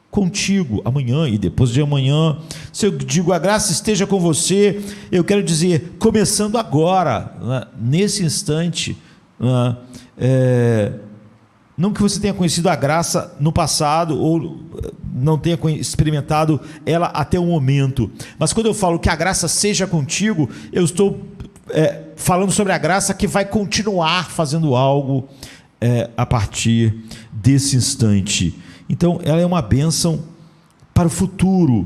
[SPEAKER 1] contigo amanhã e depois de amanhã. Se eu digo, a graça esteja com você, eu quero dizer, começando agora, nesse instante, não que você tenha conhecido a graça no passado ou não tenha experimentado ela até o momento, mas quando eu falo que a graça seja contigo, eu estou falando sobre a graça que vai continuar fazendo algo a partir desse instante. Então ela é uma bênção para o futuro,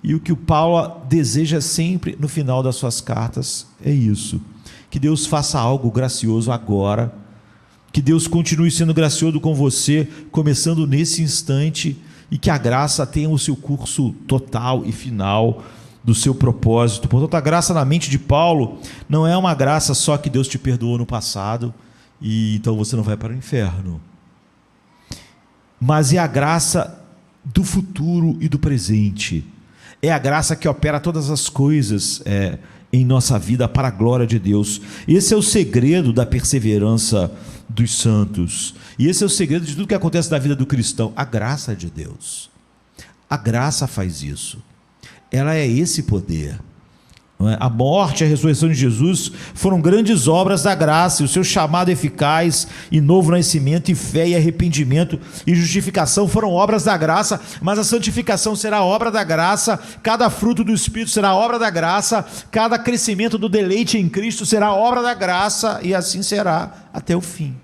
[SPEAKER 1] E o que o Paulo deseja sempre no final das suas cartas é isso: que Deus faça algo gracioso agora, que Deus continue sendo gracioso com você, começando nesse instante, e que a graça tenha o seu curso total e final do seu propósito. Portanto, a graça na mente de Paulo não é uma graça só que Deus te perdoou no passado e então você não vai para o inferno, mas é a graça do futuro e do presente. É a graça que opera todas as coisas em nossa vida para a glória de Deus. Esse é o segredo da perseverança dos santos, e esse é o segredo de tudo que acontece na vida do cristão: a graça de Deus. A graça faz isso, ela é esse poder. A morte e a ressurreição de Jesus foram grandes obras da graça, e o seu chamado eficaz e novo nascimento, e fé e arrependimento e justificação foram obras da graça, mas a santificação será obra da graça, cada fruto do Espírito será obra da graça, cada crescimento do deleite em Cristo será obra da graça, e assim será até o fim.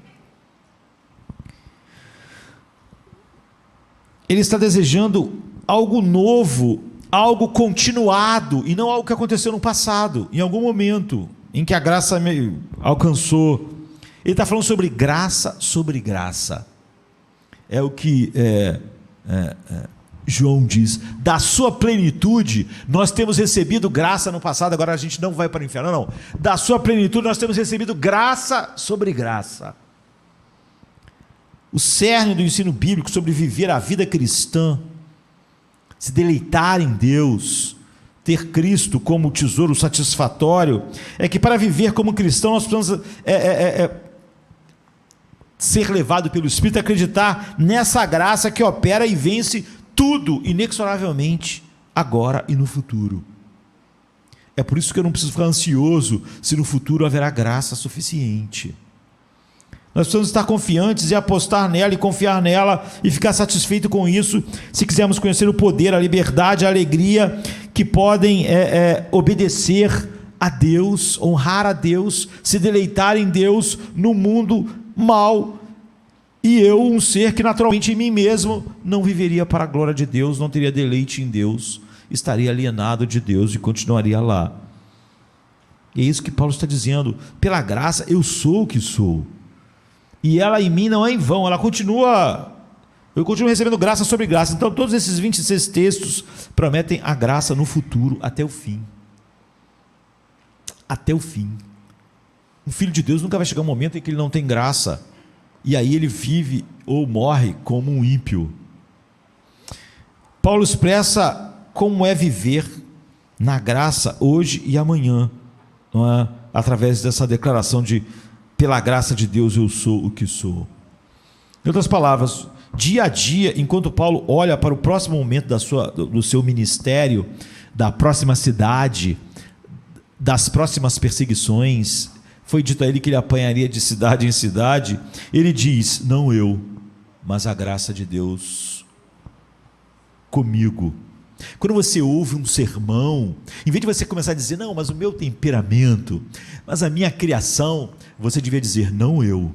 [SPEAKER 1] Ele está desejando algo novo, algo continuado, e não algo que aconteceu no passado, em algum momento em que a graça me alcançou. Ele está falando sobre graça sobre graça. É o que João diz: da sua plenitude nós temos recebido graça no passado, agora a gente não vai para o inferno, não. Da sua plenitude nós temos recebido graça sobre graça. O cerne do ensino bíblico sobre viver a vida cristã, se deleitar em Deus, ter Cristo como tesouro satisfatório, é que para viver como cristão nós precisamos ser levado pelo Espírito, acreditar nessa graça que opera e vence tudo inexoravelmente, agora e no futuro. É por isso que eu não preciso ficar ansioso se no futuro haverá graça suficiente. Nós precisamos estar confiantes e apostar nela e confiar nela e ficar satisfeito com isso, se quisermos conhecer o poder, a liberdade, a alegria que podem obedecer a Deus, honrar a Deus, se deleitar em Deus no mundo mau. E eu, um ser que naturalmente em mim mesmo não viveria para a glória de Deus, não teria deleite em Deus, estaria alienado de Deus e continuaria lá. E é isso que Paulo está dizendo: pela graça eu sou o que sou. E ela em mim não é em vão, eu continuo recebendo graça sobre graça. Então todos esses 26 textos prometem a graça no futuro, até o fim. Até o fim. Um filho de Deus nunca vai chegar um momento em que ele não tem graça, e aí ele vive ou morre como um ímpio. Paulo expressa como é viver na graça hoje e amanhã, não é? Através dessa declaração de: pela graça de Deus eu sou o que sou. Em outras palavras, dia a dia, enquanto Paulo olha para o próximo momento do seu ministério, da próxima cidade, das próximas perseguições, foi dito a ele que ele apanharia de cidade em cidade, ele diz: não eu, mas a graça de Deus comigo. Quando você ouve um sermão, em vez de você começar a dizer: não, mas o meu temperamento, mas a minha criação, você devia dizer: não eu,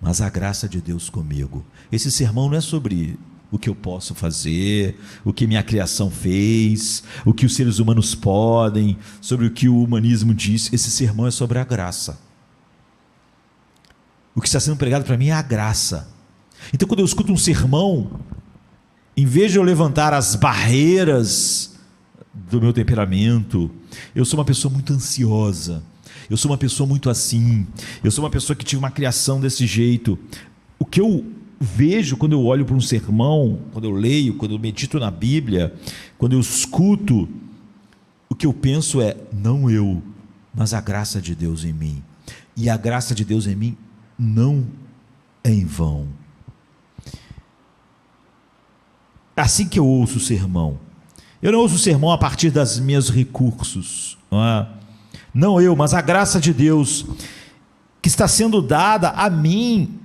[SPEAKER 1] mas a graça de Deus comigo. Esse sermão não é sobre o que eu posso fazer, o que minha criação fez, o que os seres humanos podem, sobre o que o humanismo diz. Esse sermão é sobre a graça. O que está sendo pregado para mim é a graça. Então, quando eu escuto um sermão, em vez de eu levantar as barreiras do meu temperamento, eu sou uma pessoa muito ansiosa, eu sou uma pessoa muito assim, eu sou uma pessoa que tive uma criação desse jeito. O que eu vejo quando eu olho para um sermão, quando eu leio, quando eu medito na Bíblia, quando eu escuto, o que eu penso é: não eu, mas a graça de Deus em mim. E a graça de Deus em mim não é em vão. Assim que eu ouço o sermão, eu não ouço o sermão a partir dos meus recursos, não eu, mas a graça de Deus que está sendo dada a mim,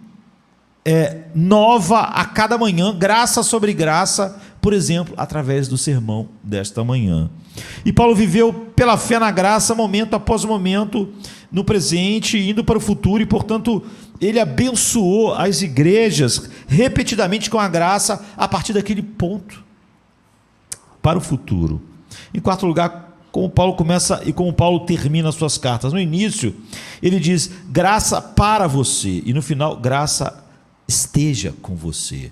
[SPEAKER 1] nova a cada manhã, graça sobre graça, por exemplo, através do sermão desta manhã. E Paulo viveu pela fé na graça, momento após momento, no presente, indo para o futuro, e portanto ele abençoou as igrejas repetidamente com a graça a partir daquele ponto para o futuro. Em quarto lugar, como Paulo começa e como Paulo termina as suas cartas. No início, ele diz: graça para você, e no final, graça esteja com você.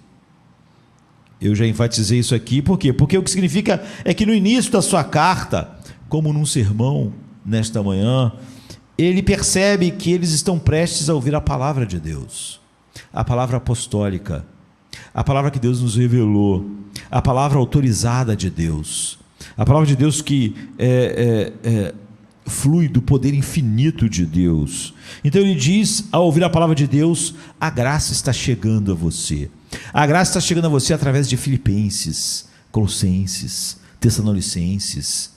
[SPEAKER 1] Eu já enfatizei isso aqui, por quê? Porque o que significa é que no início da sua carta, como num sermão nesta manhã, ele percebe que eles estão prestes a ouvir a palavra de Deus, a palavra apostólica, a palavra que Deus nos revelou, a palavra autorizada de Deus, a palavra de Deus que flui do poder infinito de Deus. Então ele diz, ao ouvir a palavra de Deus, a graça está chegando a você. A graça está chegando a você através de Filipenses, Colossenses, Tessalonicenses,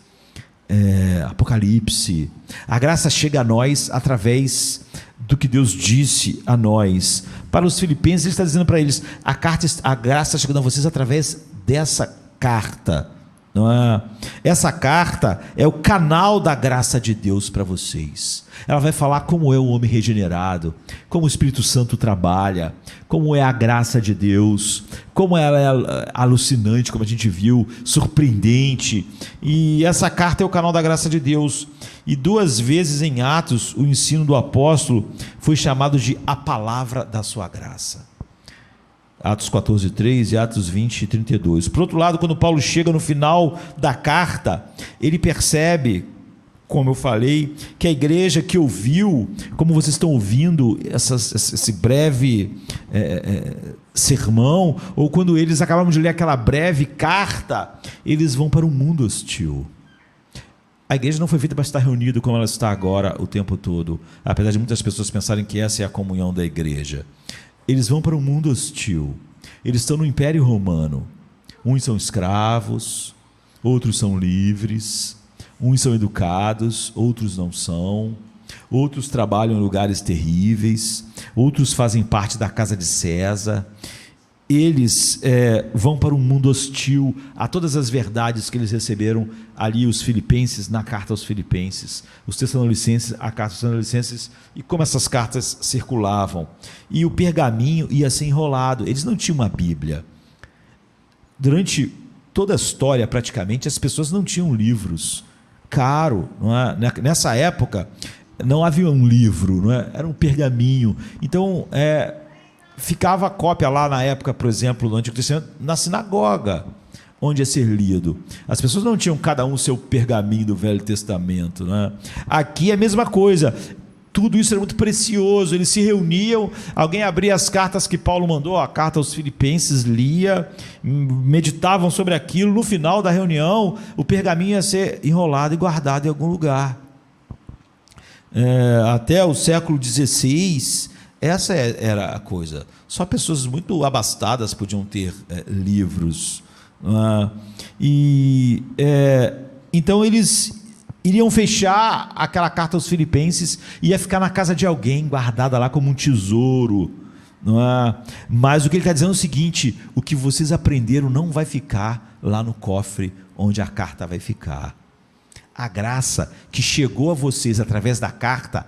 [SPEAKER 1] Apocalipse. A graça chega a nós através do que Deus disse a nós. Para os Filipenses, ele está dizendo para eles: a graça está chegando a vocês através dessa carta. Não é? Essa carta é o canal da graça de Deus para vocês. Ela vai falar como é o homem regenerado, como o Espírito Santo trabalha, como é a graça de Deus, como ela é alucinante, como a gente viu, surpreendente. E essa carta é o canal da graça de Deus. E 2 vezes em Atos, o ensino do apóstolo foi chamado de a palavra da sua graça. Atos 14:3 e Atos 20:32. Por outro lado, quando Paulo chega no final da carta, ele percebe, como eu falei, que a igreja que ouviu, como vocês estão ouvindo esse breve sermão, ou quando eles acabam de ler aquela breve carta, eles vão para um mundo hostil. A igreja não foi feita para estar reunida como ela está agora o tempo todo, apesar de muitas pessoas pensarem que essa é a comunhão da igreja. Eles vão para um mundo hostil. Eles estão no Império Romano. Uns são escravos, outros são livres, uns são educados, outros não são, outros trabalham em lugares terríveis, outros fazem parte da casa de César. Eles vão para um mundo hostil a todas as verdades que eles receberam ali, os filipenses, na carta aos filipenses, os tessalonicenses, a carta aos tessalonicenses, e como essas cartas circulavam. E o pergaminho ia ser enrolado, eles não tinham uma Bíblia. Durante toda a história, praticamente, as pessoas não tinham livros. Caro, não é? Nessa época, não havia um livro, não é? Era um pergaminho. Então, ficava a cópia lá na época, por exemplo, do Antigo Testamento, na sinagoga, onde ia ser lido. As pessoas não tinham cada um o seu pergaminho do Velho Testamento, né? Aqui é a mesma coisa. Tudo isso era muito precioso. Eles se reuniam, alguém abria as cartas que Paulo mandou, a carta aos Filipenses, lia, meditavam sobre aquilo. No final da reunião, o pergaminho ia ser enrolado e guardado em algum lugar. Até o século XVI, essa era a coisa. Só pessoas muito abastadas podiam ter livros. Então eles iriam fechar aquela carta aos Filipenses e ia ficar na casa de alguém, guardada lá como um tesouro. Mas o que ele está dizendo é o seguinte: o que vocês aprenderam não vai ficar lá no cofre onde a carta vai ficar. A graça que chegou a vocês através da carta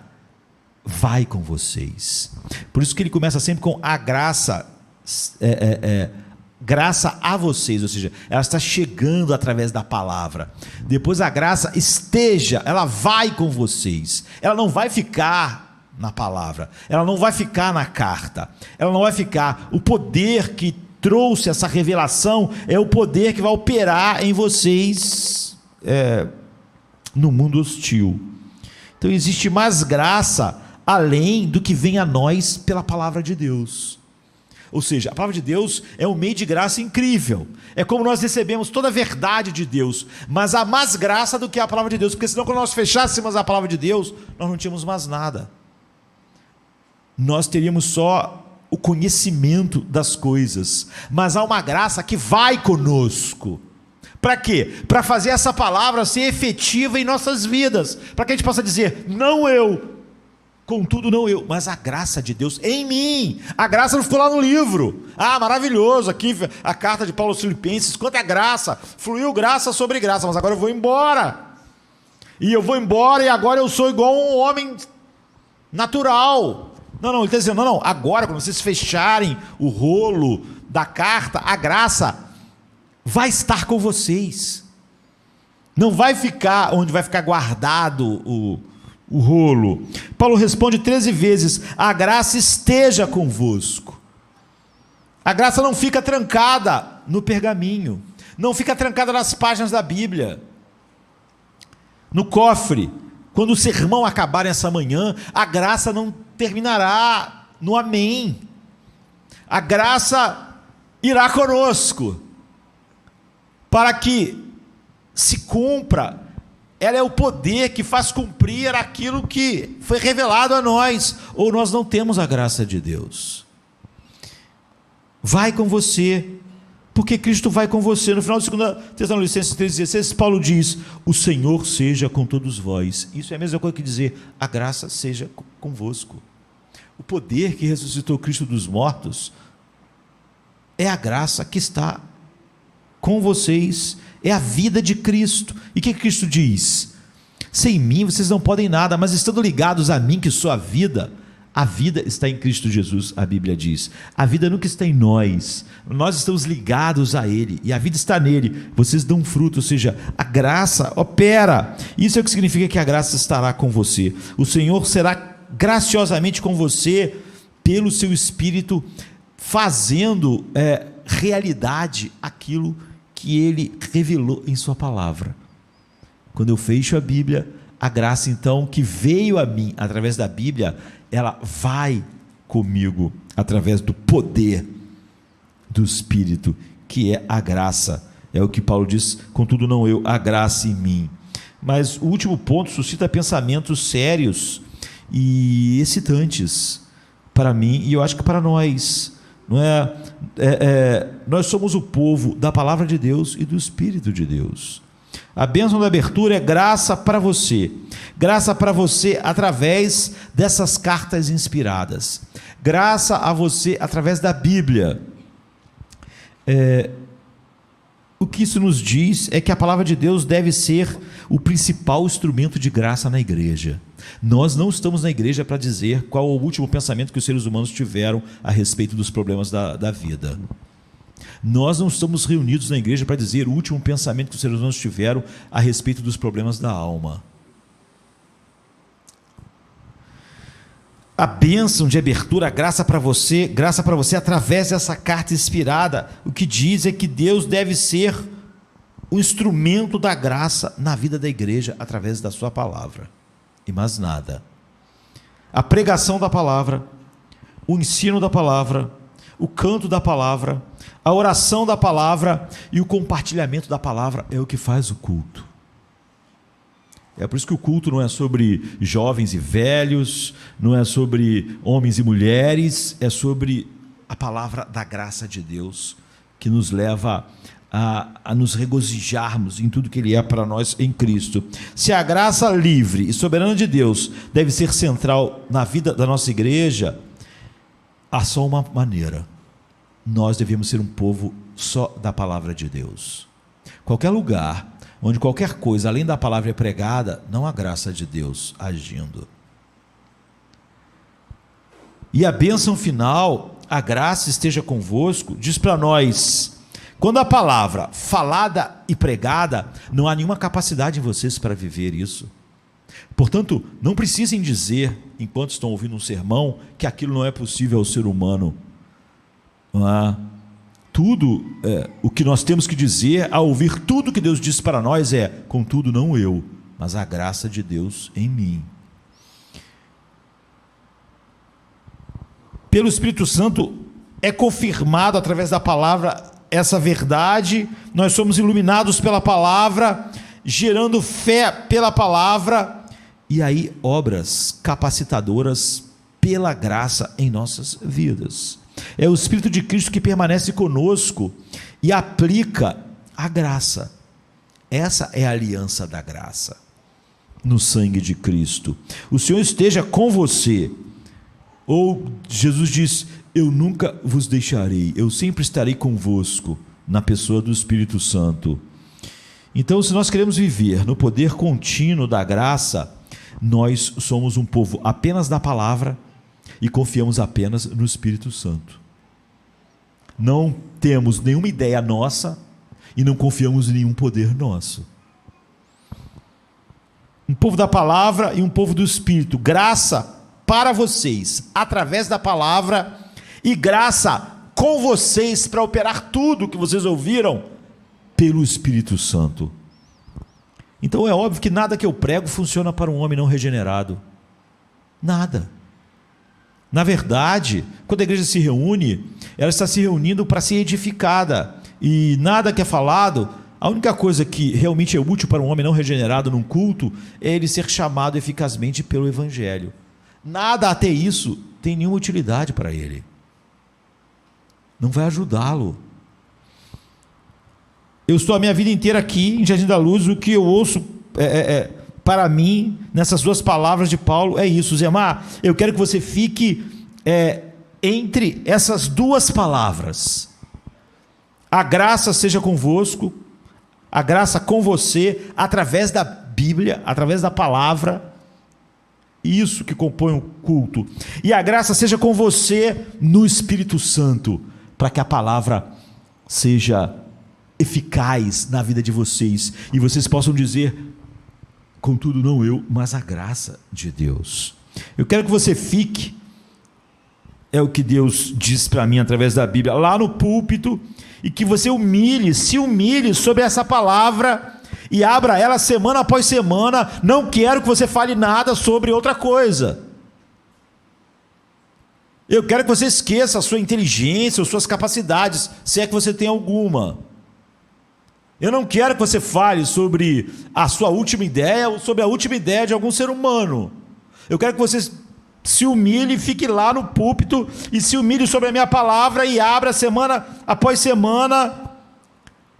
[SPEAKER 1] vai com vocês. Por isso que ele começa sempre com a graça, graça a vocês, ou seja, ela está chegando através da palavra. Depois a graça esteja, ela vai com vocês. Ela não vai ficar na palavra, ela não vai ficar na carta, ela não vai ficar. O poder que trouxe essa revelação é o poder que vai operar em vocês no mundo hostil. Então existe mais graça além do que vem a nós pela palavra de Deus. Ou seja, a palavra de Deus é um meio de graça incrível. É como nós recebemos toda a verdade de Deus, mas há mais graça do que a palavra de Deus, porque senão quando nós fechássemos a palavra de Deus, nós não tínhamos mais nada. Nós teríamos só o conhecimento das coisas, mas há uma graça que vai conosco. Para quê? Para fazer essa palavra ser efetiva em nossas vidas, para que a gente possa dizer: não eu, contudo não eu, mas a graça de Deus em mim. A graça não ficou lá no livro. Maravilhoso, aqui a carta de Paulo aos Filipenses, quanta graça, fluiu graça sobre graça, mas agora eu vou embora. E eu vou embora e agora eu sou igual um homem natural. Não, ele está dizendo, não, agora quando vocês fecharem o rolo da carta, a graça vai estar com vocês. Não vai ficar onde vai ficar guardado o rolo. Paulo responde 13 vezes: a graça esteja convosco. A graça não fica trancada no pergaminho, não fica trancada nas páginas da Bíblia, no cofre. Quando o sermão acabar essa manhã, a graça não terminará no amém. A graça irá conosco, para que se cumpra. Ela é o poder que faz cumprir aquilo que foi revelado a nós, ou nós não temos a graça de Deus. Vai com você, porque Cristo vai com você. No final de 2 Tessalonicenses 3,16, Paulo diz: o Senhor seja com todos vós. Isso é a mesma coisa que dizer: a graça seja convosco. O poder que ressuscitou Cristo dos mortos é a graça que está com vocês, é a vida de Cristo. E o que Cristo diz? Sem mim vocês não podem nada, mas estando ligados a mim, que sou a vida está em Cristo Jesus, a Bíblia diz. A vida nunca está em nós estamos ligados a Ele, e a vida está nele. Vocês dão fruto, ou seja, a graça opera. Isso é o que significa que a graça estará com você. O Senhor será graciosamente com você, pelo seu Espírito, fazendo realidade aquilo que Ele revelou em sua palavra. Quando eu fecho a Bíblia, a graça então que veio a mim através da Bíblia, ela vai comigo através do poder do Espírito, que é a graça. É o que Paulo diz: contudo não eu, a graça em mim. Mas o último ponto suscita pensamentos sérios e excitantes para mim, e eu acho que para nós. Não nós somos o povo da palavra de Deus e do Espírito de Deus. A bênção da abertura é graça para você através dessas cartas inspiradas, graça a você através da Bíblia. O que isso nos diz é que a palavra de Deus deve ser o principal instrumento de graça na igreja. Nós não estamos na igreja para dizer qual é o último pensamento que os seres humanos tiveram a respeito dos problemas da vida. Nós não estamos reunidos na igreja para dizer o último pensamento que os seres humanos tiveram a respeito dos problemas da alma. A bênção de abertura, a graça para você através dessa carta inspirada, o que diz é que Deus deve ser o instrumento da graça na vida da igreja através da sua palavra, e mais nada. A pregação da palavra, o ensino da palavra, o canto da palavra, a oração da palavra e o compartilhamento da palavra é o que faz o culto. É por isso que o culto não é sobre jovens e velhos, não é sobre homens e mulheres, é sobre a palavra da graça de Deus, que nos leva a nos regozijarmos em tudo que Ele é para nós em Cristo. Se a graça livre e soberana de Deus deve ser central na vida da nossa igreja, há só uma maneira: nós devemos ser um povo só da palavra de Deus. Qualquer lugar onde qualquer coisa além da palavra é pregada, não há graça de Deus agindo. E a bênção final, a graça esteja convosco, diz para nós: quando a palavra falada e pregada, não há nenhuma capacidade em vocês para viver isso. Portanto, não precisem dizer, enquanto estão ouvindo um sermão, que aquilo não é possível ao ser humano. O que nós temos que dizer ao ouvir tudo que Deus diz para nós é: contudo não eu, mas a graça de Deus em mim. Pelo Espírito Santo é confirmado através da palavra essa verdade. Nós somos iluminados pela palavra, gerando fé pela palavra, e aí obras capacitadoras pela graça em nossas vidas. É o Espírito de Cristo que permanece conosco e aplica a graça. Essa é a aliança da graça no sangue de Cristo. O Senhor esteja com você. Ou Jesus diz: eu nunca vos deixarei, eu sempre estarei convosco, na pessoa do Espírito Santo. Então, se nós queremos viver no poder contínuo da graça, nós somos um povo apenas da palavra e confiamos apenas no Espírito Santo. Não temos nenhuma ideia nossa e não confiamos em nenhum poder nosso. Um povo da palavra e um povo do Espírito. Graça para vocês, através da palavra, e graça com vocês para operar tudo que vocês ouviram pelo Espírito Santo. Então é óbvio que nada que eu prego funciona para um homem não regenerado. Nada. Na verdade, quando a igreja se reúne, ela está se reunindo para ser edificada. E nada que é falado, a única coisa que realmente é útil para um homem não regenerado num culto é ele ser chamado eficazmente pelo Evangelho. Nada até isso tem nenhuma utilidade para ele. Não vai ajudá-lo. Eu estou a minha vida inteira aqui em Jardim da Luz, o que eu ouço para mim, nessas duas palavras de Paulo, é isso. Zemar, eu quero que você fique entre essas duas palavras. A graça seja convosco, a graça com você, através da Bíblia, através da palavra, isso que compõe o culto. E a graça seja com você no Espírito Santo, para que a palavra seja eficaz na vida de vocês, e vocês possam dizer: contudo não eu, mas a graça de Deus. Eu quero que você fique, é o que Deus diz para mim através da Bíblia, lá no púlpito, e que você se humilhe sobre essa palavra, e abra ela semana após semana. Não quero que você fale nada sobre outra coisa. Eu quero que você esqueça a sua inteligência, as suas capacidades, se é que você tem alguma. Eu não quero que você fale sobre a sua última ideia ou sobre a última ideia de algum ser humano. Eu quero que você se humilhe, fique lá no púlpito e se humilhe sobre a minha palavra e abra semana após semana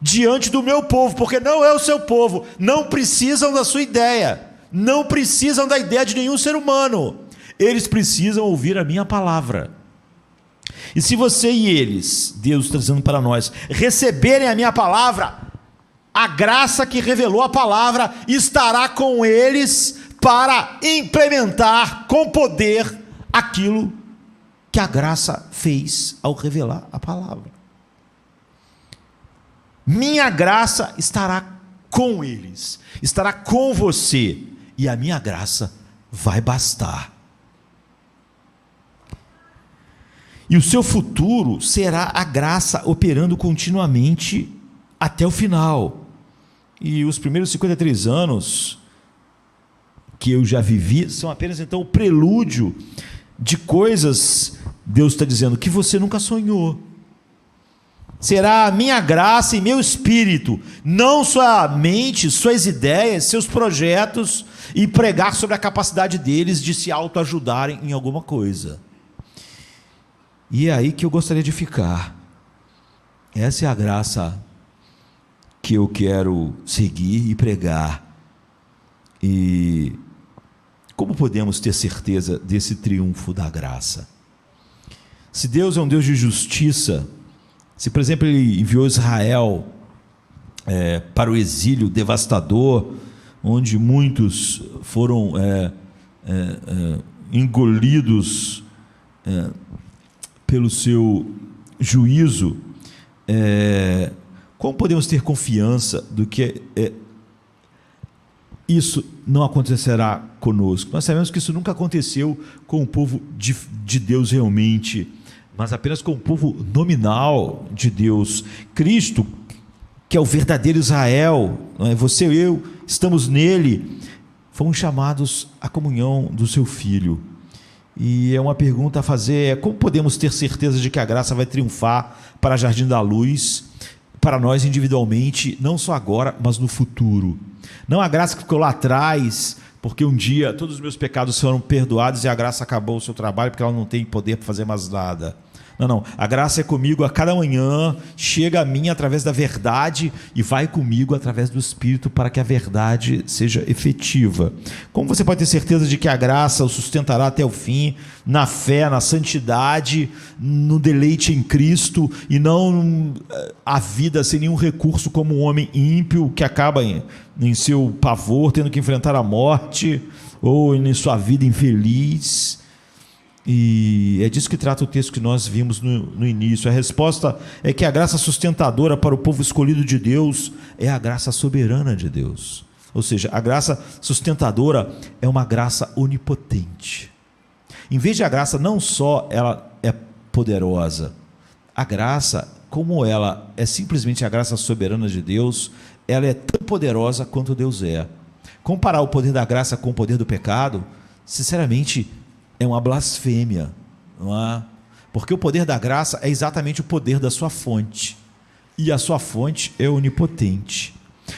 [SPEAKER 1] diante do meu povo, porque não é o seu povo, não precisam da sua ideia, não precisam da ideia de nenhum ser humano, eles precisam ouvir a minha palavra. E se você e eles, Deus está dizendo para nós, receberem a minha palavra, a graça que revelou a palavra estará com eles para implementar com poder aquilo que a graça fez ao revelar a palavra. Minha graça estará com eles, estará com você, e a minha graça vai bastar. E o seu futuro será a graça operando continuamente até o final. E os primeiros 53 anos que eu já vivi são apenas então o prelúdio de coisas, Deus está dizendo, que você nunca sonhou. Será a minha graça e meu espírito, não sua mente, suas ideias, seus projetos, e pregar sobre a capacidade deles de se autoajudarem em alguma coisa. E é aí que eu gostaria de ficar. Essa é a graça que eu quero seguir e pregar. E como podemos ter certeza desse triunfo da graça? Se Deus é um Deus de justiça, se por exemplo Ele enviou Israel para o exílio devastador, onde muitos foram engolidos pelo seu juízo, como podemos ter confiança do que isso não acontecerá conosco? Nós sabemos que isso nunca aconteceu com o povo de Deus realmente, mas apenas com o povo nominal de Deus. Cristo, que é o verdadeiro Israel, não é? Você e eu estamos nele, fomos chamados à comunhão do seu Filho. E é uma pergunta a fazer: como podemos ter certeza de que a graça vai triunfar para Jardim da Luz, para nós individualmente, não só agora, mas no futuro? Não a graça que ficou lá atrás, porque um dia todos os meus pecados foram perdoados e a graça acabou o seu trabalho, porque ela não tem poder para fazer mais nada. Não, a graça é comigo a cada manhã, chega a mim através da verdade e vai comigo através do Espírito para que a verdade seja efetiva. Como você pode ter certeza de que a graça o sustentará até o fim, na fé, na santidade, no deleite em Cristo, e não a vida sem nenhum recurso como um homem ímpio que acaba em seu pavor tendo que enfrentar a morte, ou em sua vida infeliz? E é disso que trata o texto que nós vimos no início. A resposta é que a graça sustentadora para o povo escolhido de Deus é a graça soberana de Deus. Ou seja, a graça sustentadora é uma graça onipotente. Em vez de a graça não só ela é poderosa, a graça, como ela é simplesmente a graça soberana de Deus, ela é tão poderosa quanto Deus é. Comparar o poder da graça com o poder do pecado, sinceramente, é uma blasfêmia, não é? Porque o poder da graça é exatamente o poder da sua fonte, e a sua fonte é onipotente.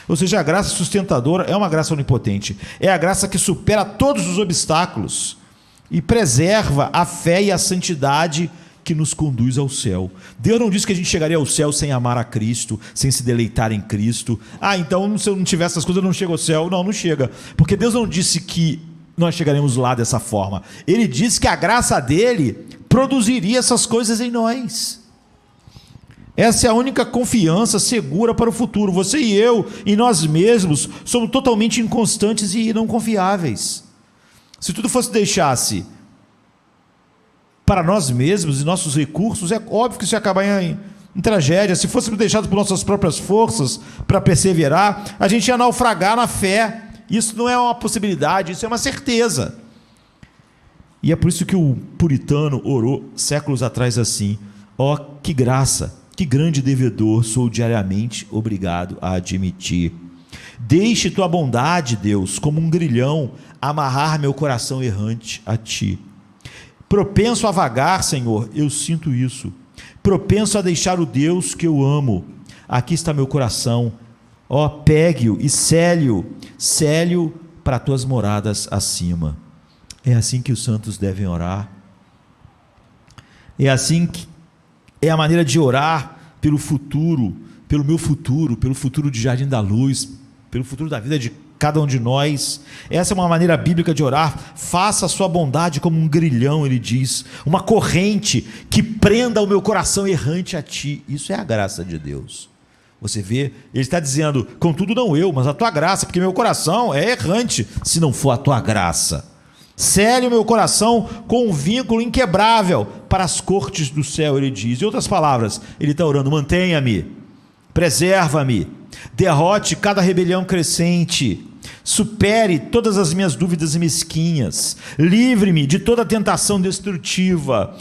[SPEAKER 1] Ou seja, a graça sustentadora é uma graça onipotente, é a graça que supera todos os obstáculos e preserva a fé e a santidade que nos conduz ao céu. Deus não disse que a gente chegaria ao céu sem amar a Cristo, sem se deleitar em Cristo. Então se eu não tiver essas coisas eu não chego ao céu. Não chega, porque Deus não disse que nós chegaremos lá dessa forma. Ele disse que a graça dele produziria essas coisas em nós. Essa é a única confiança segura para o futuro. Você e eu, e nós mesmos, somos totalmente inconstantes e não confiáveis. Se tudo deixasse para nós mesmos e nossos recursos, é óbvio que isso ia acabar em tragédia. Se fôssemos deixados por nossas próprias forças para perseverar, a gente ia naufragar na fé. Isso não é uma possibilidade, isso é uma certeza. E é por isso que o puritano orou séculos atrás assim: ó, que graça, que grande devedor sou diariamente obrigado a admitir. Deixe tua bondade, Deus, como um grilhão, amarrar meu coração errante a ti. Propenso a vagar, Senhor, eu sinto isso. Propenso a deixar o Deus que eu amo. Aqui está meu coração. Ó, pegue-o e cele-o para tuas moradas acima. É assim que os santos devem orar. É assim que é a maneira de orar pelo futuro, pelo meu futuro, pelo futuro de Jardim da Luz, pelo futuro da vida de cada um de nós. Essa é uma maneira bíblica de orar. Faça a sua bondade como um grilhão, ele diz, uma corrente que prenda o meu coração errante a ti. Isso é a graça de Deus. Você vê, ele está dizendo: contudo não eu, mas a tua graça, porque meu coração é errante se não for a tua graça. Cele o meu coração com um vínculo inquebrável para as cortes do céu, ele diz. Em outras palavras, ele está orando: mantenha-me, preserva-me, derrote cada rebelião crescente, supere todas as minhas dúvidas mesquinhas, livre-me de toda tentação destrutiva,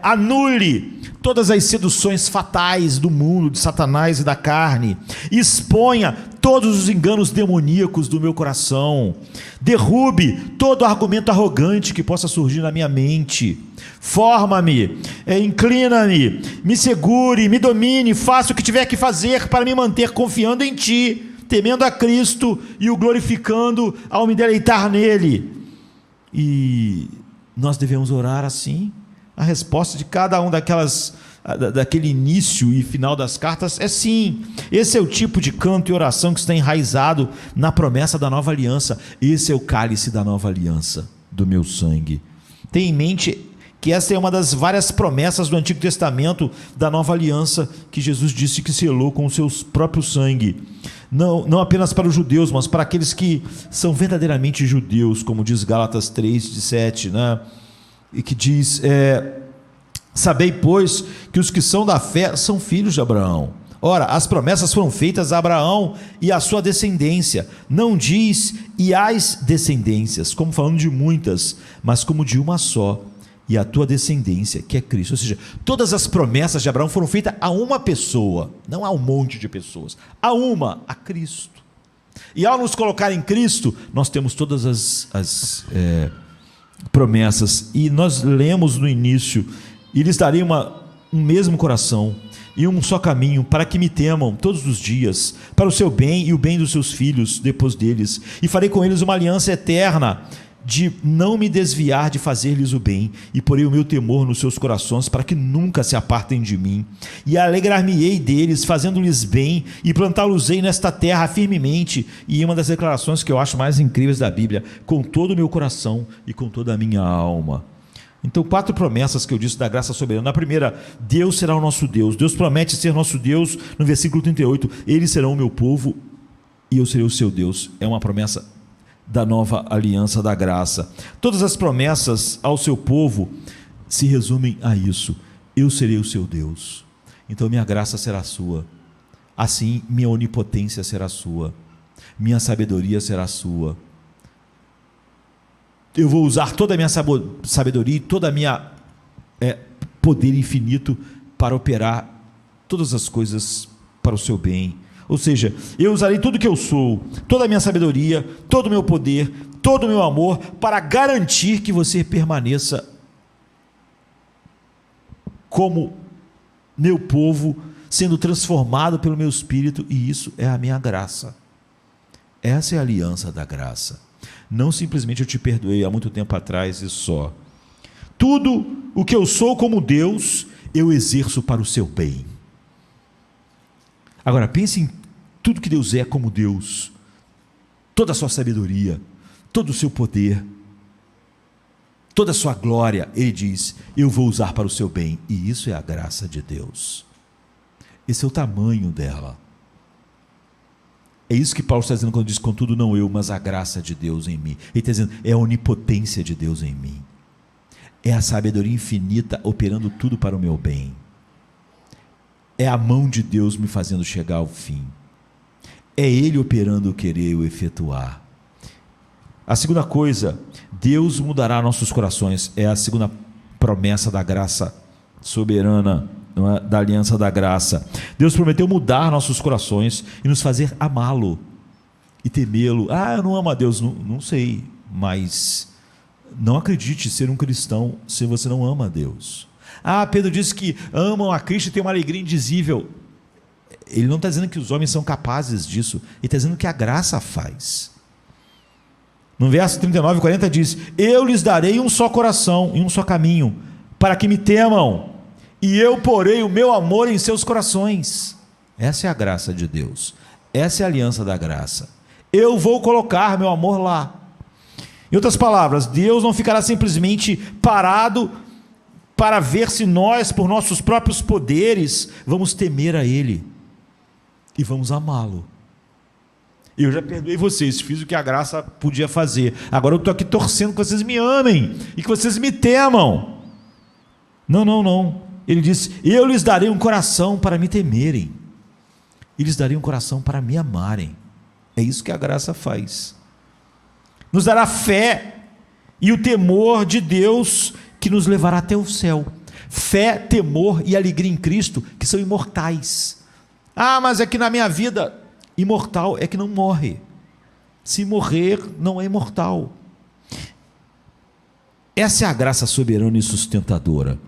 [SPEAKER 1] anule todas as seduções fatais do mundo, de Satanás e da carne, exponha todos os enganos demoníacos do meu coração, derrube todo argumento arrogante que possa surgir na minha mente, forma-me, inclina-me, me segure, me domine, faça o que tiver que fazer para me manter confiando em ti, temendo a Cristo e o glorificando ao me deleitar nele. E nós devemos orar assim. A resposta de cada um daquele início e final das cartas é sim. Esse é o tipo de canto e oração que está enraizado na promessa da nova aliança. Esse é o cálice da nova aliança, do meu sangue. Tenha em mente que essa é uma das várias promessas do Antigo Testamento da nova aliança que Jesus disse que selou com o seu próprio sangue. Não apenas para os judeus, mas para aqueles que são verdadeiramente judeus, como diz Gálatas 3:7, né? E que diz: sabei, pois, que os que são da fé são filhos de Abraão. Ora, as promessas foram feitas a Abraão e à sua descendência. Não diz e as descendências, como falando de muitas, mas como de uma só, e a tua descendência, que é Cristo. Ou seja, todas as promessas de Abraão foram feitas a uma pessoa, não a um monte de pessoas, a Cristo. E ao nos colocar em Cristo, nós temos todas as promessas. E nós lemos no início: e lhes darei um mesmo coração e um só caminho, para que me temam todos os dias, para o seu bem e o bem dos seus filhos depois deles, e farei com eles uma aliança eterna, de não me desviar de fazer-lhes o bem, e porei o meu temor nos seus corações, para que nunca se apartem de mim, e alegrar-me-ei deles, fazendo-lhes bem, e plantá-los-ei nesta terra firmemente. E uma das declarações que eu acho mais incríveis da Bíblia: com todo o meu coração e com toda a minha alma. Então, 4 promessas que eu disse da graça soberana. Na primeira, Deus será o nosso Deus. Deus promete ser nosso Deus. No versículo 38, eles serão o meu povo e eu serei o seu Deus. É uma promessa da nova aliança da graça. Todas as promessas ao seu povo se resumem a isso: eu serei o seu Deus, então minha graça será sua, assim minha onipotência será sua. minha sabedoria será sua. Eu vou usar toda a minha sabedoria e toda a minha poder infinito para operar todas as coisas para o seu bem. Ou seja, eu usarei tudo que eu sou, toda a minha sabedoria, todo o meu poder, todo o meu amor, para garantir que você permaneça como meu povo, sendo transformado pelo meu Espírito, e isso é a minha graça. Essa é a aliança da graça. Não simplesmente eu te perdoei há muito tempo atrás e só. Tudo o que eu sou como Deus, eu exerço para o seu bem. Agora, pense em tudo que Deus é como Deus, toda a sua sabedoria, todo o seu poder, toda a sua glória. Ele diz, eu vou usar para o seu bem, e isso é a graça de Deus. Esse é o tamanho dela. É isso que Paulo está dizendo quando diz, contudo não eu, mas a graça de Deus em mim. Ele está dizendo, é a onipotência de Deus em mim, é a sabedoria infinita operando tudo para o meu bem, é a mão de Deus me fazendo chegar ao fim, é Ele operando o querer e o efetuar. A segunda coisa, Deus mudará nossos corações, é a segunda promessa da graça soberana, da aliança da graça. Deus prometeu mudar nossos corações e nos fazer amá-lo e temê-lo. Eu não amo a Deus, não sei, mas não acredite ser um cristão se você não ama a Deus. Pedro disse que amam a Cristo e tem uma alegria indizível. Ele não está dizendo que os homens são capazes disso, ele está dizendo que a graça faz. No verso 39 e 40 diz, eu lhes darei um só coração e um só caminho, para que me temam, e eu porei o meu amor em seus corações. Essa é a graça de Deus, essa é a aliança da graça. Eu vou colocar meu amor lá. Em outras palavras, Deus não ficará simplesmente parado para ver se nós, por nossos próprios poderes, vamos temer a Ele e vamos amá-lo. Eu já perdoei vocês, fiz o que a graça podia fazer, agora eu estou aqui torcendo que vocês me amem e que vocês me temam. Não, ele diz, eu lhes darei um coração para me temerem, e lhes darei um coração para me amarem. É isso que a graça faz, nos dará fé e o temor de Deus, que nos levará até o céu. Fé, temor e alegria em Cristo, que são imortais. Mas é que na minha vida, imortal é que não morre, se morrer não é imortal. Essa é a graça soberana e sustentadora.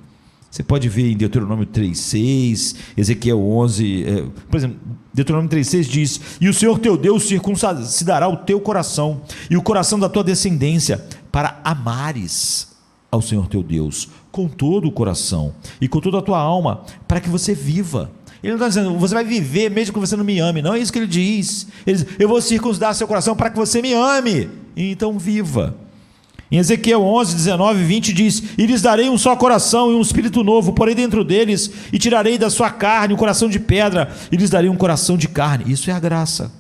[SPEAKER 1] Você pode ver em Deuteronômio 3,6, Ezequiel 11, por exemplo, Deuteronômio 3,6 diz, e o Senhor teu Deus circuncidará o teu coração e o coração da tua descendência, para amares ao Senhor teu Deus com todo o coração e com toda a tua alma, para que você viva. Ele não está dizendo, você vai viver mesmo que você não me ame, não é isso que ele diz. Ele diz, eu vou circuncidar seu coração para que você me ame, e então viva. Em Ezequiel 11, 19 e 20 diz, e lhes darei um só coração e um espírito novo, porei dentro deles, e tirarei da sua carne um coração de pedra, e lhes darei um coração de carne. Isso é a graça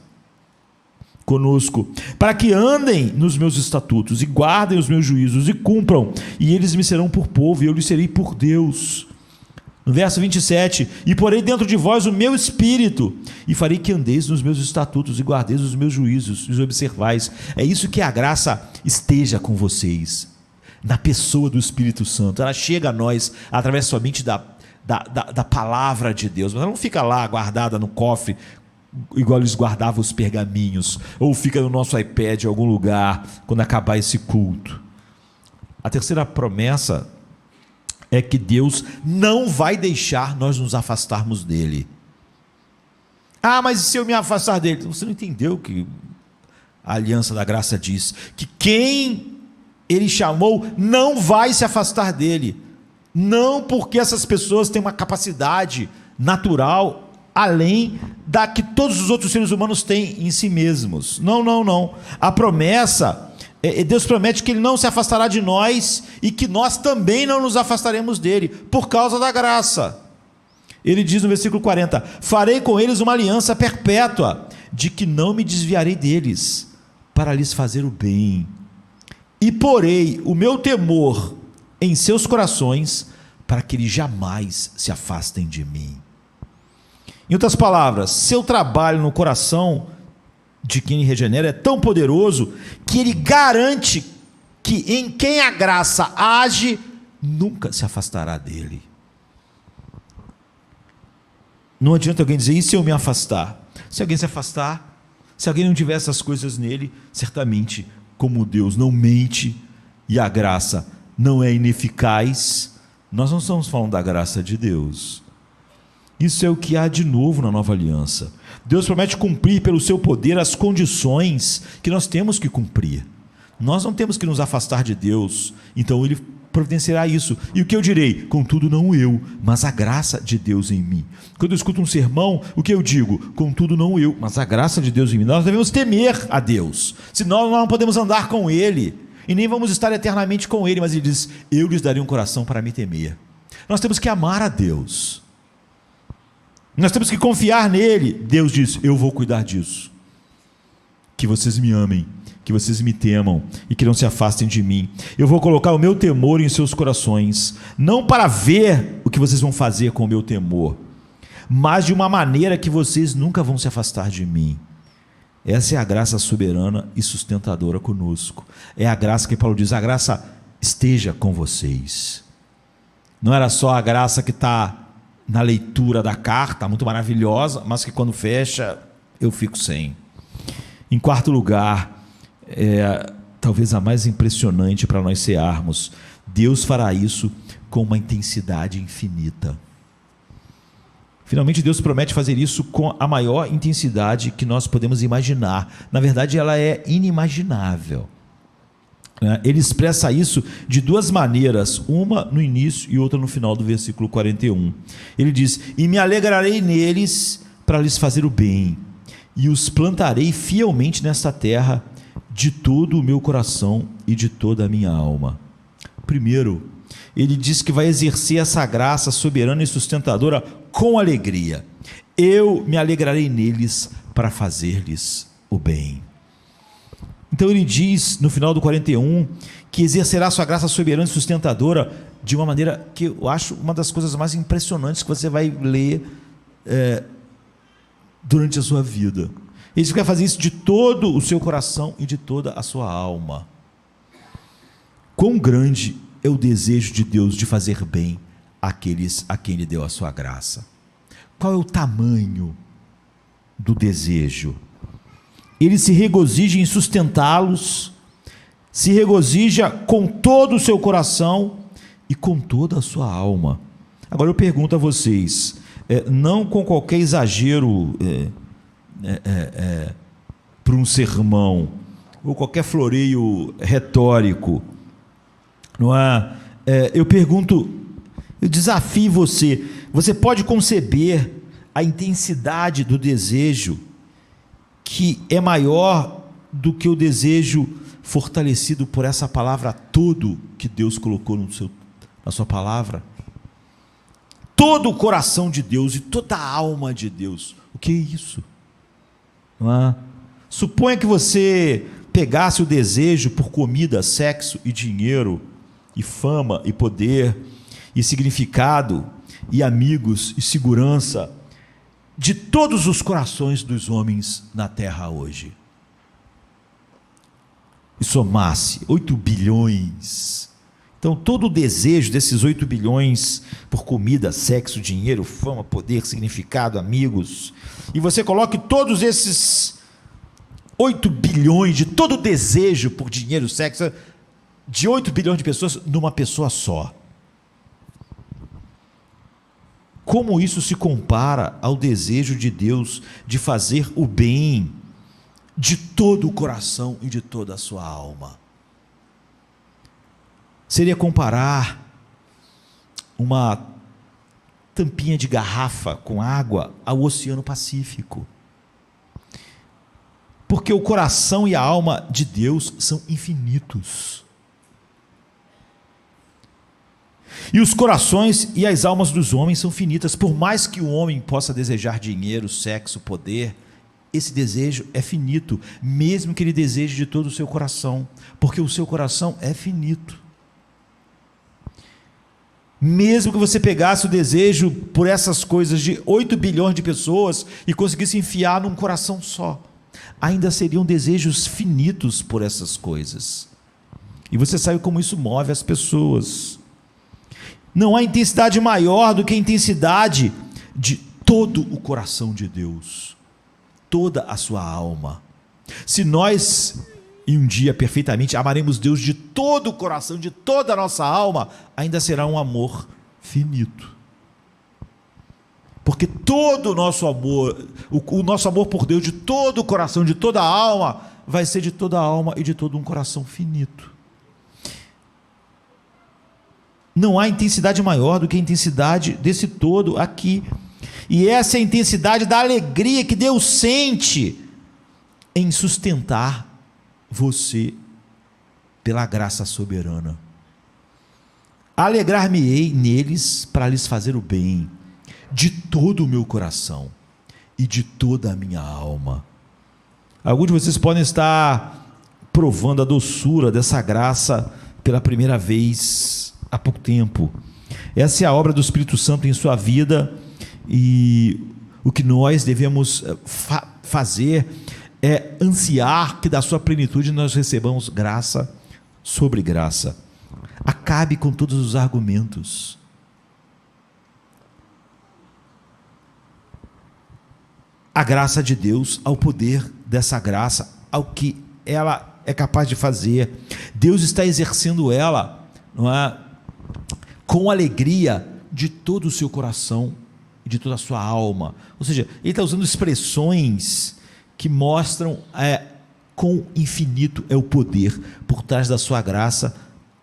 [SPEAKER 1] conosco, para que andem nos meus estatutos, e guardem os meus juízos, e cumpram, e eles me serão por povo, e eu lhes serei por Deus. No verso 27, e porei dentro de vós o meu espírito, e farei que andeis nos meus estatutos, e guardeis os meus juízos, e os observais. É isso que a graça esteja com vocês, na pessoa do Espírito Santo. Ela chega a nós através somente da palavra de Deus, mas ela não fica lá guardada no cofre, igual eles guardavam os pergaminhos, ou fica no nosso iPad em algum lugar, quando acabar esse culto. A terceira promessa é que Deus não vai deixar nós nos afastarmos dele. Mas e se eu me afastar dele? Você não entendeu que a aliança da graça diz? Que quem ele chamou não vai se afastar dele. Não porque essas pessoas têm uma capacidade natural além da que todos os outros seres humanos têm em si mesmos. Não. A promessa, Deus promete que Ele não se afastará de nós e que nós também não nos afastaremos dele, por causa da graça. Ele diz no versículo 40, farei com eles uma aliança perpétua, de que não me desviarei deles, para lhes fazer o bem, e porei o meu temor em seus corações, para que eles jamais se afastem de mim. Em outras palavras, seu trabalho no coração de quem ele regenera é tão poderoso que ele garante que em quem a graça age, nunca se afastará dele. Não adianta alguém dizer, e se eu me afastar? Se alguém se afastar, se alguém não tiver essas coisas nele, certamente, como Deus não mente e a graça não é ineficaz, nós não estamos falando da graça de Deus. Isso é o que há de novo na nova aliança. Deus promete cumprir pelo seu poder as condições que nós temos que cumprir. Nós não temos que nos afastar de Deus, então Ele providenciará isso. E o que eu direi? Contudo não eu, mas a graça de Deus em mim. Quando eu escuto um sermão, o que eu digo? Contudo não eu, mas a graça de Deus em mim. Nós devemos temer a Deus, senão nós não podemos andar com Ele, e nem vamos estar eternamente com Ele. Mas Ele diz, eu lhes darei um coração para me temer. Nós temos que amar a Deus, nós temos que confiar nele. Deus diz, eu vou cuidar disso, que vocês me amem, que vocês me temam e que não se afastem de mim. Eu vou colocar o meu temor em seus corações, não para ver o que vocês vão fazer com o meu temor, mas de uma maneira que vocês nunca vão se afastar de mim. Essa é a graça soberana e sustentadora conosco. É a graça que Paulo diz, a graça esteja com vocês. Não era só a graça que está na leitura da carta, muito maravilhosa, mas que quando fecha, eu fico sem. Em quarto lugar, talvez a mais impressionante para nós cearmos, Deus fará isso com uma intensidade infinita. Finalmente Deus promete fazer isso com a maior intensidade que nós podemos imaginar. Na verdade, ela é inimaginável. Ele expressa isso de duas maneiras, uma no início e outra no final do versículo 41. Ele diz, e me alegrarei neles para lhes fazer o bem, e os plantarei fielmente nesta terra, de todo o meu coração e de toda a minha alma. Primeiro, ele diz que vai exercer essa graça soberana e sustentadora com alegria. Eu me alegrarei neles para fazer-lhes o bem. Então ele diz no final do 41 que exercerá sua graça soberana e sustentadora de uma maneira que eu acho uma das coisas mais impressionantes que você vai ler durante a sua vida. Ele vai fazer isso de todo o seu coração e de toda a sua alma. Quão grande é o desejo de Deus de fazer bem àqueles a quem Ele deu a sua graça? Qual é o tamanho do desejo? Ele se regozija em sustentá-los, se regozija com todo o seu coração e com toda a sua alma. Agora eu pergunto a vocês, não com qualquer exagero para um sermão, ou qualquer floreio retórico, não é? Eu pergunto, eu desafio você pode conceber a intensidade do desejo que é maior do que o desejo fortalecido por essa palavra todo que Deus colocou na sua palavra? Todo o coração de Deus e toda a alma de Deus. O que é isso? Não é? Suponha que você pegasse o desejo por comida, sexo e dinheiro, e fama e poder, e significado, e amigos, e segurança, de todos os corações dos homens na terra hoje, e somasse 8 bilhões, então todo o desejo desses 8 bilhões por comida, sexo, dinheiro, fama, poder, significado, amigos, e você coloque todos esses 8 bilhões de todo o desejo por dinheiro, sexo, de 8 bilhões de pessoas numa pessoa só. Como isso se compara ao desejo de Deus de fazer o bem de todo o coração e de toda a sua alma? Seria comparar uma tampinha de garrafa com água ao Oceano Pacífico. Porque o coração e a alma de Deus são infinitos. E os corações e as almas dos homens são finitas. Por mais que o homem possa desejar dinheiro, sexo, poder, esse desejo é finito, mesmo que ele deseje de todo o seu coração, porque o seu coração é finito. Mesmo que você pegasse o desejo por essas coisas de 8 bilhões de pessoas e conseguisse enfiar num coração só, ainda seriam desejos finitos por essas coisas. E você sabe como isso move as pessoas. Não há intensidade maior do que a intensidade de todo o coração de Deus, toda a sua alma. Se nós, em um dia perfeitamente, amaremos Deus de todo o coração, de toda a nossa alma, ainda será um amor finito. Porque todo o nosso amor, o nosso amor por Deus de todo o coração, de toda a alma, vai ser de toda a alma e de todo um coração finito. Não há intensidade maior do que a intensidade desse todo aqui. E essa é a intensidade da alegria que Deus sente em sustentar você pela graça soberana. Alegrar-me-ei neles para lhes fazer o bem, de todo o meu coração e de toda a minha alma. Alguns de vocês podem estar provando a doçura dessa graça pela primeira vez há pouco tempo. Essa é a obra do Espírito Santo em sua vida, e o que nós devemos fazer é ansiar que da sua plenitude nós recebamos graça sobre graça. Acabe com todos os argumentos. A graça de Deus, ao poder dessa graça, ao que ela é capaz de fazer. Deus está exercendo ela, não é, com alegria de todo o seu coração e de toda a sua alma. Ou seja, ele está usando expressões que mostram quão infinito é o poder por trás da sua graça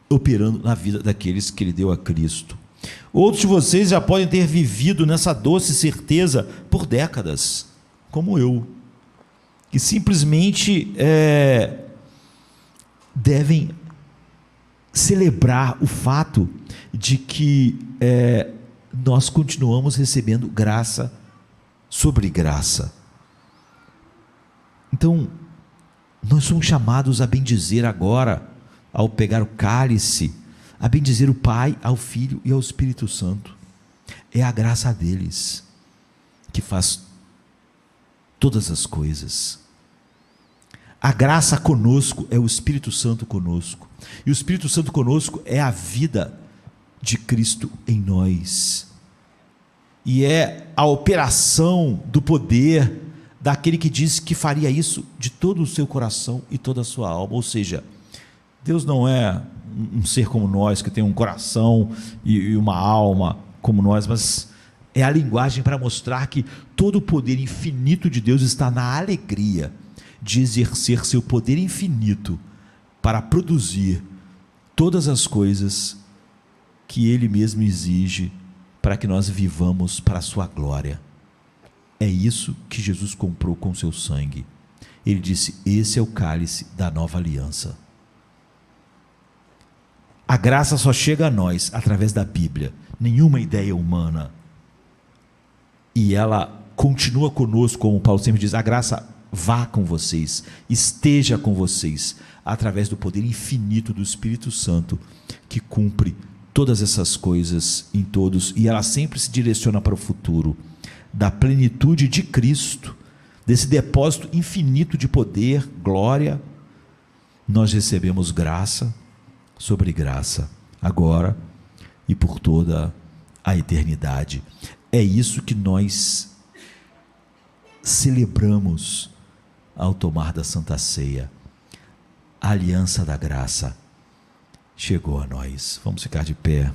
[SPEAKER 1] operando na vida daqueles que ele deu a Cristo. Outros de vocês já podem ter vivido nessa doce certeza por décadas, como eu, que simplesmente devem celebrar o fato de que nós continuamos recebendo graça sobre graça. Então, nós somos chamados a bendizer agora, ao pegar o cálice, a bendizer o Pai, ao Filho e ao Espírito Santo. É a graça deles que faz todas as coisas. A graça conosco é o Espírito Santo conosco, e o Espírito Santo conosco é a vida de Cristo em nós, e é a operação do poder daquele que disse que faria isso de todo o seu coração e toda a sua alma. Ou seja, Deus não é um ser como nós, que tem um coração e uma alma como nós, mas é a linguagem para mostrar que todo o poder infinito de Deus está na alegria de exercer seu poder infinito para produzir todas as coisas que Ele mesmo exige para que nós vivamos para a sua glória. É isso que Jesus comprou com seu sangue. Ele disse: esse é o cálice da nova aliança. A graça só chega a nós através da Bíblia, nenhuma ideia humana. E ela continua conosco, como Paulo sempre diz, a graça vá com vocês, esteja com vocês, através do poder infinito do Espírito Santo, que cumpre todas essas coisas em todos, e ela sempre se direciona para o futuro, da plenitude de Cristo, desse depósito infinito de poder, glória. Nós recebemos graça sobre graça, agora e por toda a eternidade. É isso que nós celebramos ao tomar da Santa Ceia. A aliança da graça chegou a nós. Vamos ficar de pé.